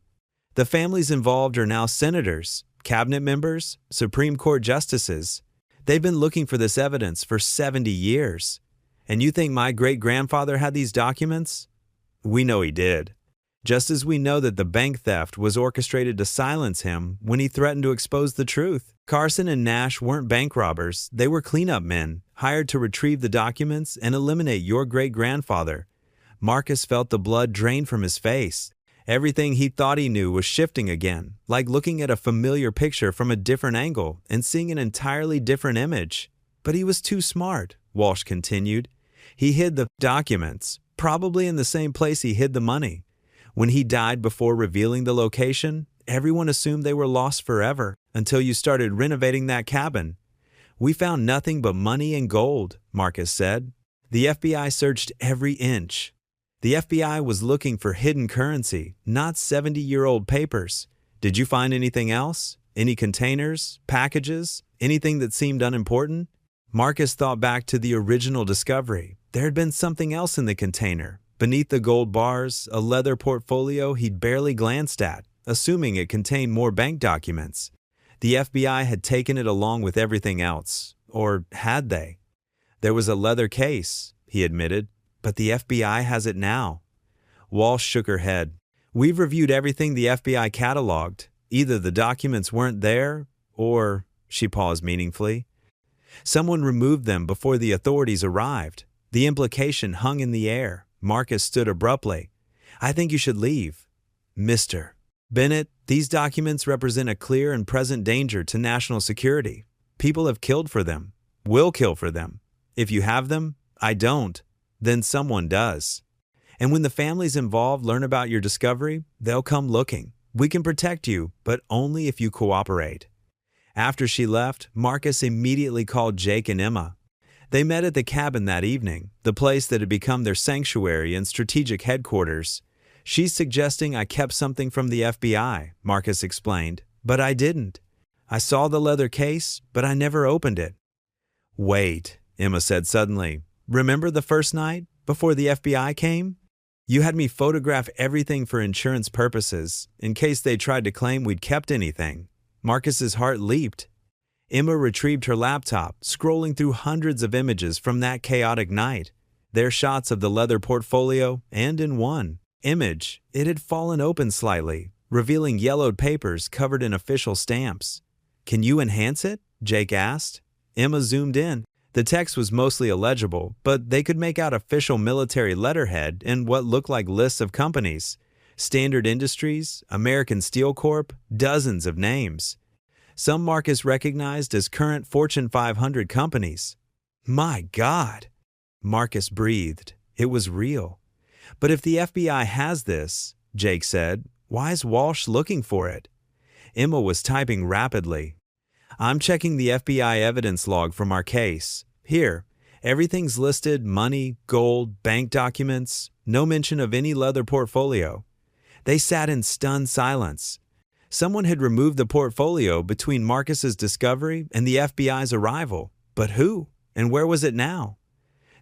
The families involved are now senators, cabinet members, Supreme Court justices. They've been looking for this evidence for 70 years. And you think my great-grandfather had these documents? We know he did. Just as we know that the bank theft was orchestrated to silence him when he threatened to expose the truth. Carson and Nash weren't bank robbers. They were cleanup men, hired to retrieve the documents and eliminate your great-grandfather. Marcus felt the blood drain from his face. Everything he thought he knew was shifting again, like looking at a familiar picture from a different angle and seeing an entirely different image. But he was too smart, Walsh continued. He hid the documents, probably in the same place he hid the money. When he died before revealing the location, everyone assumed they were lost forever until you started renovating that cabin. We found nothing but money and gold, Marcus said. The FBI searched every inch. The FBI was looking for hidden currency, not 70-year-old papers. Did you find anything else? Any containers, packages, anything that seemed unimportant? Marcus thought back to the original discovery. There had been something else in the container, Beneath the gold bars, a leather portfolio he'd barely glanced at, assuming it contained more bank documents. The FBI had taken it along with everything else. Or had they? There was a leather case, he admitted, but the FBI has it now. Walsh shook her head. We've reviewed everything the FBI cataloged. Either the documents weren't there, or, she paused meaningfully, someone removed them before the authorities arrived. The implication hung in the air. Marcus stood abruptly. I think you should leave. Mr. Bennett, these documents represent a clear and present danger to national security. People have killed for them, will kill for them. If you have them, I don't, then someone does. And when the families involved learn about your discovery, they'll come looking. We can protect you, but only if you cooperate. After she left, Marcus immediately called Jake and Emma. They met at the cabin that evening, the place that had become their sanctuary and strategic headquarters. She's suggesting I kept something from the FBI, Marcus explained, but I didn't. I saw the leather case, but I never opened it. Wait, Emma said suddenly. Remember the first night, before the FBI came? You had me photograph everything for insurance purposes, in case they tried to claim we'd kept anything. Marcus's heart leaped. Emma retrieved her laptop, scrolling through hundreds of images from that chaotic night. They're shots of the leather portfolio, and in one image, it had fallen open slightly, revealing yellowed papers covered in official stamps. Can you enhance it? Jake asked. Emma zoomed in. The text was mostly illegible, but they could make out official military letterhead and what looked like lists of companies. Standard Industries, American Steel Corp, dozens of names. Some Marcus recognized as current Fortune 500 companies. My God! Marcus breathed. It was real. But if the FBI has this, Jake said, why is Walsh looking for it? Emma was typing rapidly. I'm checking the FBI evidence log from our case. Here, everything's listed: money, gold, bank documents, no mention of any leather portfolio. They sat in stunned silence. Someone had removed the portfolio between Marcus's discovery and the FBI's arrival. But who? And where was it now?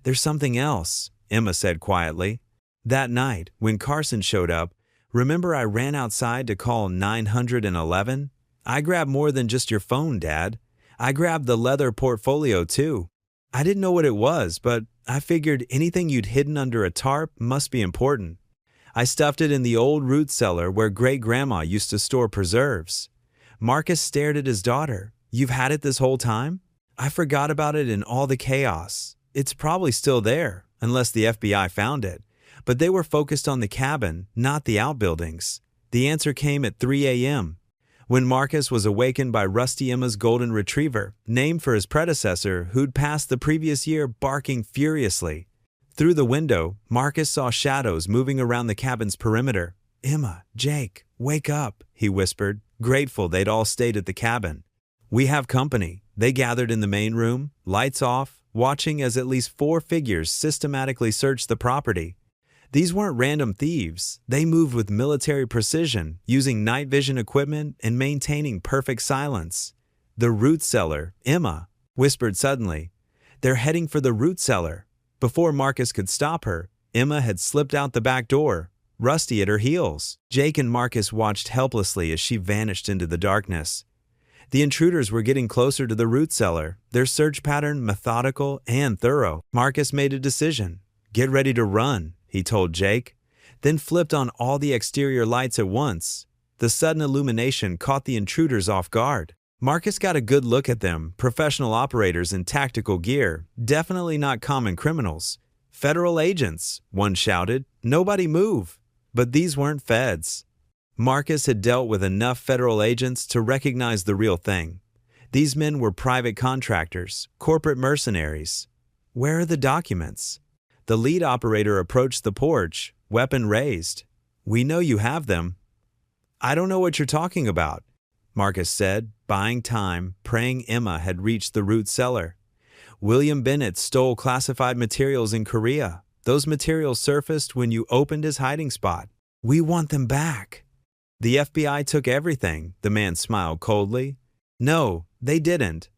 There's something else, Emma said quietly. That night, when Carson showed up, remember I ran outside to call 911? I grabbed more than just your phone, Dad. I grabbed the leather portfolio too. I didn't know what it was, but I figured anything you'd hidden under a tarp must be important. I stuffed it in the old root cellar where great-grandma used to store preserves. Marcus stared at his daughter. You've had it this whole time? I forgot about it in all the chaos. It's probably still there, unless the FBI found it. But they were focused on the cabin, not the outbuildings. The answer came at 3 a.m. when Marcus was awakened by Rusty Emma's golden retriever, named for his predecessor who'd passed the previous year barking furiously. Through the window, Marcus saw shadows moving around the cabin's perimeter. Emma, Jake, wake up, he whispered, grateful they'd all stayed at the cabin. We have company. They gathered in the main room, lights off, watching as at least 4 figures systematically searched the property. These weren't random thieves. They moved with military precision, using night vision equipment and maintaining perfect silence. The root cellar, Emma whispered suddenly. They're heading for the root cellar. Before Marcus could stop her, Emma had slipped out the back door, Rusty at her heels. Jake and Marcus watched helplessly as she vanished into the darkness. The intruders were getting closer to the root cellar, their search pattern methodical and thorough. Marcus made a decision. Get ready to run, he told Jake, then flipped on all the exterior lights at once. The sudden illumination caught the intruders off guard. Marcus got a good look at them, professional operators in tactical gear, definitely not common criminals. Federal agents, one shouted. Nobody move. But these weren't feds. Marcus had dealt with enough federal agents to recognize the real thing. These men were private contractors, corporate mercenaries. Where are the documents? The lead operator approached the porch, weapon raised. We know you have them. I don't know what you're talking about, Marcus said, buying time, praying Emma had reached the root cellar. William Bennett stole classified materials in Korea. Those materials surfaced when you opened his hiding spot. We want them back. The FBI took everything, the man smiled coldly. No, they didn't.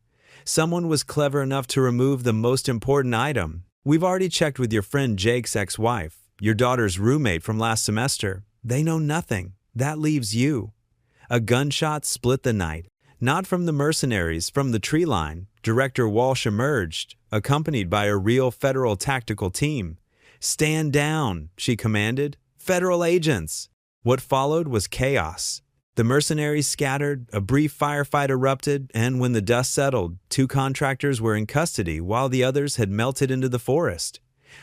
Someone was clever enough to remove the most important item. We've already checked with your friend Jake's ex-wife. your daughter's roommate from last semester. They know nothing. That leaves you. A gunshot split the night. Not from the mercenaries from the tree line. Director Walsh emerged, accompanied by a real federal tactical team. "Stand down," she commanded. "Federal agents." What followed was chaos. The mercenaries scattered, a brief firefight erupted, and when the dust settled, 2 contractors were in custody while the others had melted into the forest.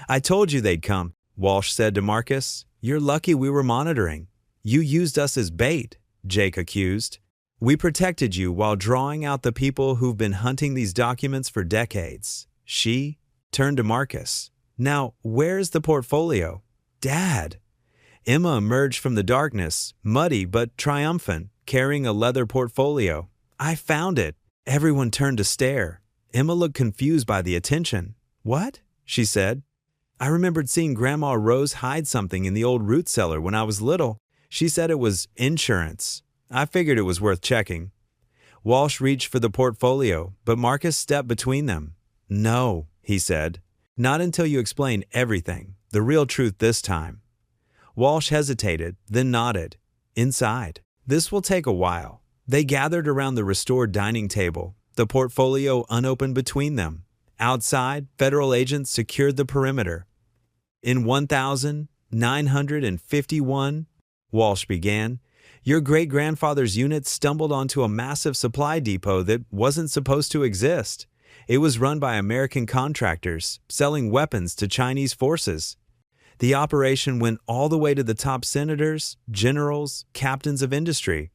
"I told you they'd come," Walsh said to Marcus. "You're lucky we were monitoring." "You used us as bait," Jake accused. "We protected you while drawing out the people who've been hunting these documents for decades." She turned to Marcus. "Now, where's the portfolio?" "Dad!" Emma emerged from the darkness, muddy but triumphant, carrying a leather portfolio. "I found it." Everyone turned to stare. Emma looked confused by the attention. "What?" she said. "I remembered seeing Grandma Rose hide something in the old root cellar when I was little. She said it was insurance. I figured it was worth checking." Walsh reached for the portfolio, but Marcus stepped between them. "No," he said. "Not until you explain everything, the real truth this time." Walsh hesitated, then nodded. "Inside. This will take a while." They gathered around the restored dining table, the portfolio unopened between them. Outside, federal agents secured the perimeter. "In 1951, Walsh began, "your great-grandfather's unit stumbled onto a massive supply depot that wasn't supposed to exist. It was run by American contractors, selling weapons to Chinese forces. The operation went all the way to the top senators, generals, captains of industry.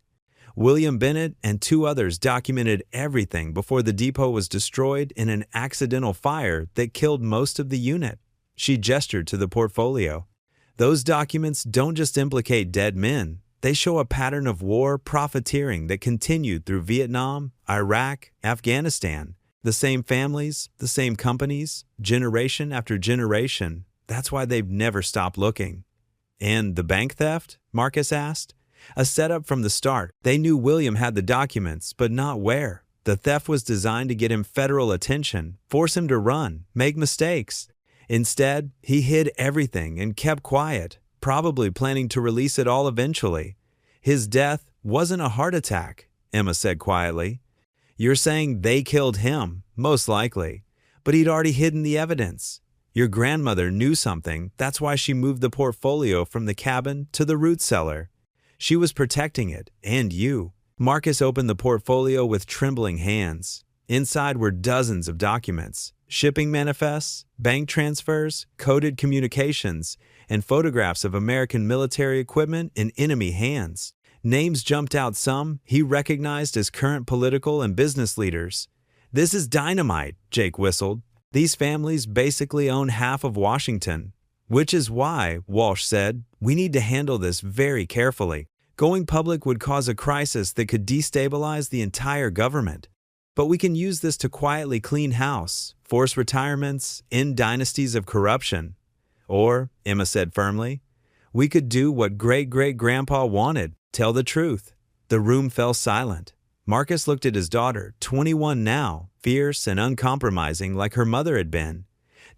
William Bennett and 2 others documented everything before the depot was destroyed in an accidental fire that killed most of the unit." She gestured to the portfolio. "Those documents don't just implicate dead men. They show a pattern of war profiteering that continued through Vietnam, Iraq, Afghanistan. The same families, the same companies, generation after generation. That's why they've never stopped looking." "And the bank theft?" Marcus asked. "A setup from the start. They knew William had the documents, but not where. The theft was designed to get him federal attention, force him to run, make mistakes. Instead, he hid everything and kept quiet, probably planning to release it all eventually. His death wasn't a heart attack," Emma said quietly. "You're saying they killed him, most likely, but he'd already hidden the evidence. Your grandmother knew something, that's why she moved the portfolio from the cabin to the root cellar. She was protecting it, and you." Marcus opened the portfolio with trembling hands. Inside were dozens of documents, shipping manifests, bank transfers, coded communications, and photographs of American military equipment in enemy hands. Names jumped out, some he recognized as current political and business leaders. "This is dynamite," Jake whistled. "These families basically own half of Washington." "Which is why," Walsh said, "we need to handle this very carefully. Going public would cause a crisis that could destabilize the entire government. But we can use this to quietly clean house, force retirements, end dynasties of corruption. Or," Emma said firmly, "we could do what great-great-grandpa wanted, tell the truth." The room fell silent. Marcus looked at his daughter, 21 now, fierce and uncompromising like her mother had been.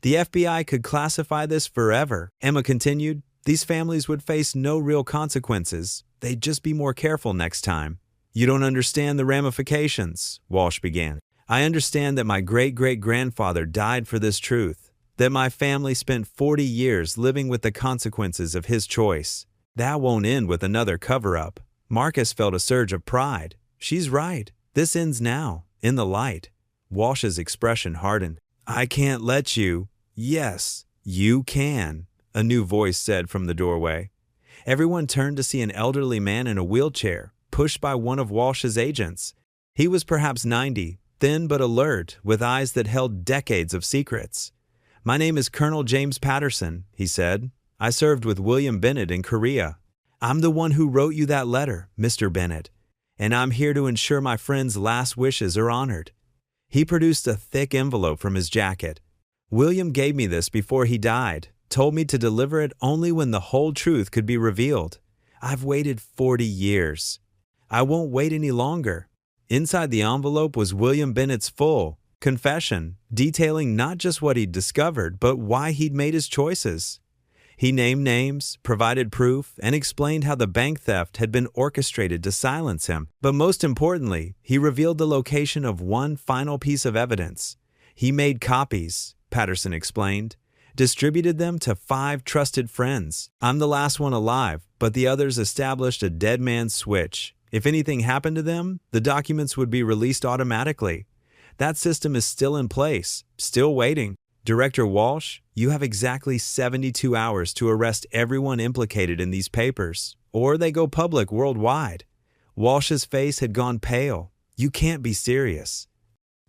"The FBI could classify this forever," Emma continued. "These families would face no real consequences. They'd just be more careful next time." "You don't understand the ramifications," Walsh began. "I understand that my great-great-grandfather died for this truth, that my family spent 40 years living with the consequences of his choice. That won't end with another cover-up." Marcus felt a surge of pride. "She's right. This ends now, in the light." Walsh's expression hardened. "I can't let you." "Yes, you can," a new voice said from the doorway. Everyone turned to see an elderly man in a wheelchair, pushed by one of Walsh's agents. He was perhaps 90, thin but alert, with eyes that held decades of secrets. "My name is Colonel James Patterson," he said. "I served with William Bennett in Korea. I'm the one who wrote you that letter, Mr. Bennett, and I'm here to ensure my friend's last wishes are honored." He produced a thick envelope from his jacket. "William gave me this before he died, told me to deliver it only when the whole truth could be revealed. I've waited 40 years. I won't wait any longer." Inside the envelope was William Bennett's full confession, detailing not just what he'd discovered, but why he'd made his choices. He named names, provided proof, and explained how the bank theft had been orchestrated to silence him. But most importantly, he revealed the location of one final piece of evidence. He made copies, Patterson explained, distributed them to 5 trusted friends. I'm the last one alive, but the others established a dead man's switch. If anything happened to them, the documents would be released automatically. That system is still in place, still waiting. Director Walsh, you have exactly 72 hours to arrest everyone implicated in these papers, or they go public worldwide. Walsh's face had gone pale. You can't be serious.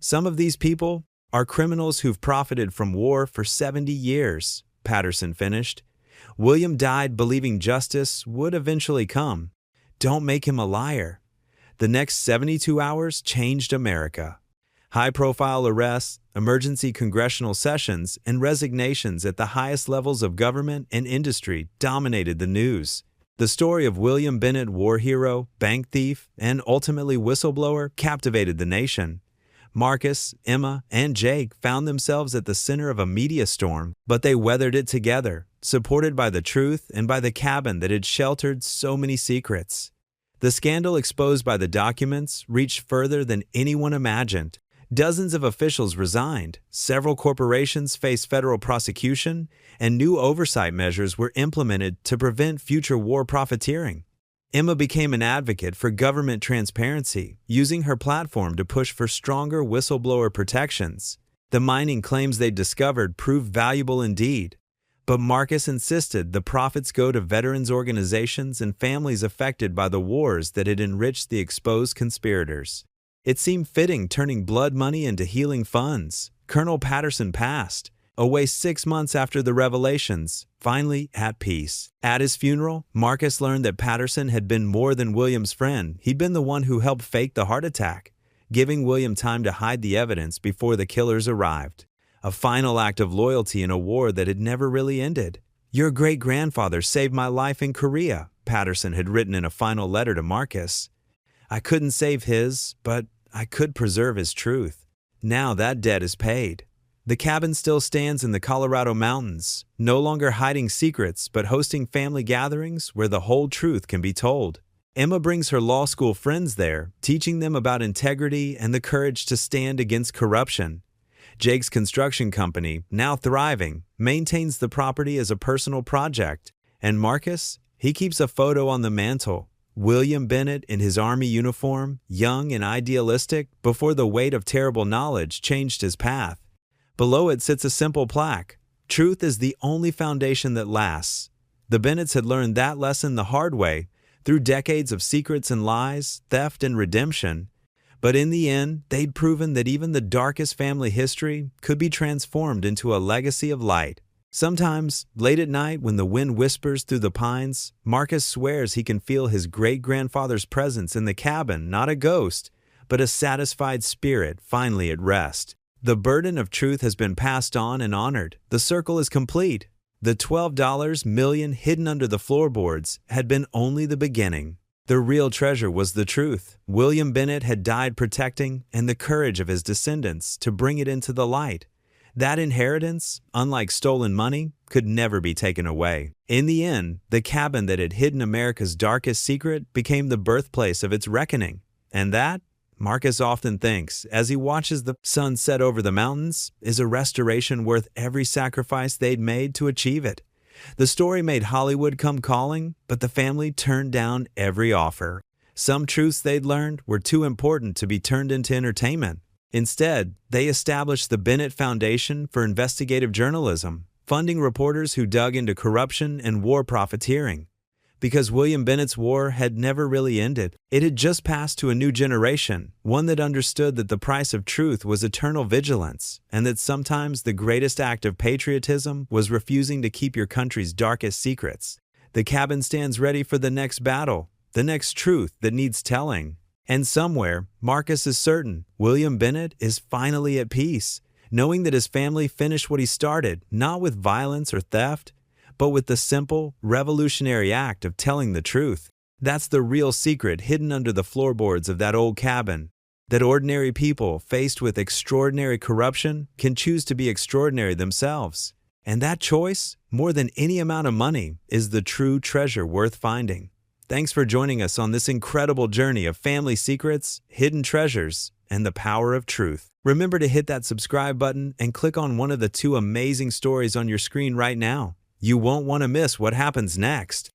Some of these people are criminals who've profited from war for 70 years, Patterson finished. William died believing justice would eventually come. Don't make him a liar. The next 72 hours changed America. High-profile arrests, emergency congressional sessions, and resignations at the highest levels of government and industry dominated the news. The story of William Bennett, war hero, bank thief, and ultimately whistleblower, captivated the nation. Marcus, Emma, and Jake found themselves at the center of a media storm, but they weathered it together, supported by the truth and by the cabin that had sheltered so many secrets. The scandal exposed by the documents reached further than anyone imagined. Dozens of officials resigned, several corporations faced federal prosecution, and new oversight measures were implemented to prevent future war profiteering. Emma became an advocate for government transparency, using her platform to push for stronger whistleblower protections. The mining claims they discovered proved valuable indeed, but Marcus insisted the profits go to veterans organizations and families affected by the wars that had enriched the exposed conspirators. It seemed fitting turning blood money into healing funds. Colonel Patterson passed, away 6 months after the revelations, finally at peace. At his funeral, Marcus learned that Patterson had been more than William's friend. He'd been the one who helped fake the heart attack, giving William time to hide the evidence before the killers arrived. A final act of loyalty in a war that had never really ended. Your great-grandfather saved my life in Korea, Patterson had written in a final letter to Marcus. I couldn't save his, but I could preserve his truth. Now that debt is paid. The cabin still stands in the Colorado mountains, no longer hiding secrets but hosting family gatherings where the whole truth can be told. Emma brings her law school friends there, teaching them about integrity and the courage to stand against corruption. Jake's construction company, now thriving, maintains the property as a personal project. And Marcus, he keeps a photo on the mantle. William Bennett in his army uniform, young and idealistic, before the weight of terrible knowledge changed his path. Below it sits a simple plaque. Truth is the only foundation that lasts. The Bennetts had learned that lesson the hard way, through decades of secrets and lies, theft and redemption. But in the end, they'd proven that even the darkest family history could be transformed into a legacy of light. Sometimes, late at night when the wind whispers through the pines, Marcus swears he can feel his great-grandfather's presence in the cabin, not a ghost, but a satisfied spirit finally at rest. The burden of truth has been passed on and honored. The circle is complete. The $12 million hidden under the floorboards had been only the beginning. The real treasure was the truth William Bennett had died protecting and the courage of his descendants to bring it into the light. That inheritance, unlike stolen money, could never be taken away. In the end, the cabin that had hidden America's darkest secret became the birthplace of its reckoning. And that, Marcus often thinks, as he watches the sun set over the mountains, is a restoration worth every sacrifice they'd made to achieve it. The story made Hollywood come calling, but the family turned down every offer. Some truths they'd learned were too important to be turned into entertainment. Instead, they established the Bennett Foundation for Investigative Journalism, funding reporters who dug into corruption and war profiteering. Because William Bennett's war had never really ended, it had just passed to a new generation, one that understood that the price of truth was eternal vigilance, and that sometimes the greatest act of patriotism was refusing to keep your country's darkest secrets. The cabin stands ready for the next battle, the next truth that needs telling. And somewhere, Marcus is certain William Bennett is finally at peace, knowing that his family finished what he started, not with violence or theft, but with the simple, revolutionary act of telling the truth. That's the real secret hidden under the floorboards of that old cabin, that ordinary people faced with extraordinary corruption can choose to be extraordinary themselves. And that choice, more than any amount of money, is the true treasure worth finding. Thanks for joining us on this incredible journey of family secrets, hidden treasures, and the power of truth. Remember to hit that subscribe button and click on one of the 2 amazing stories on your screen right now. You won't want to miss what happens next.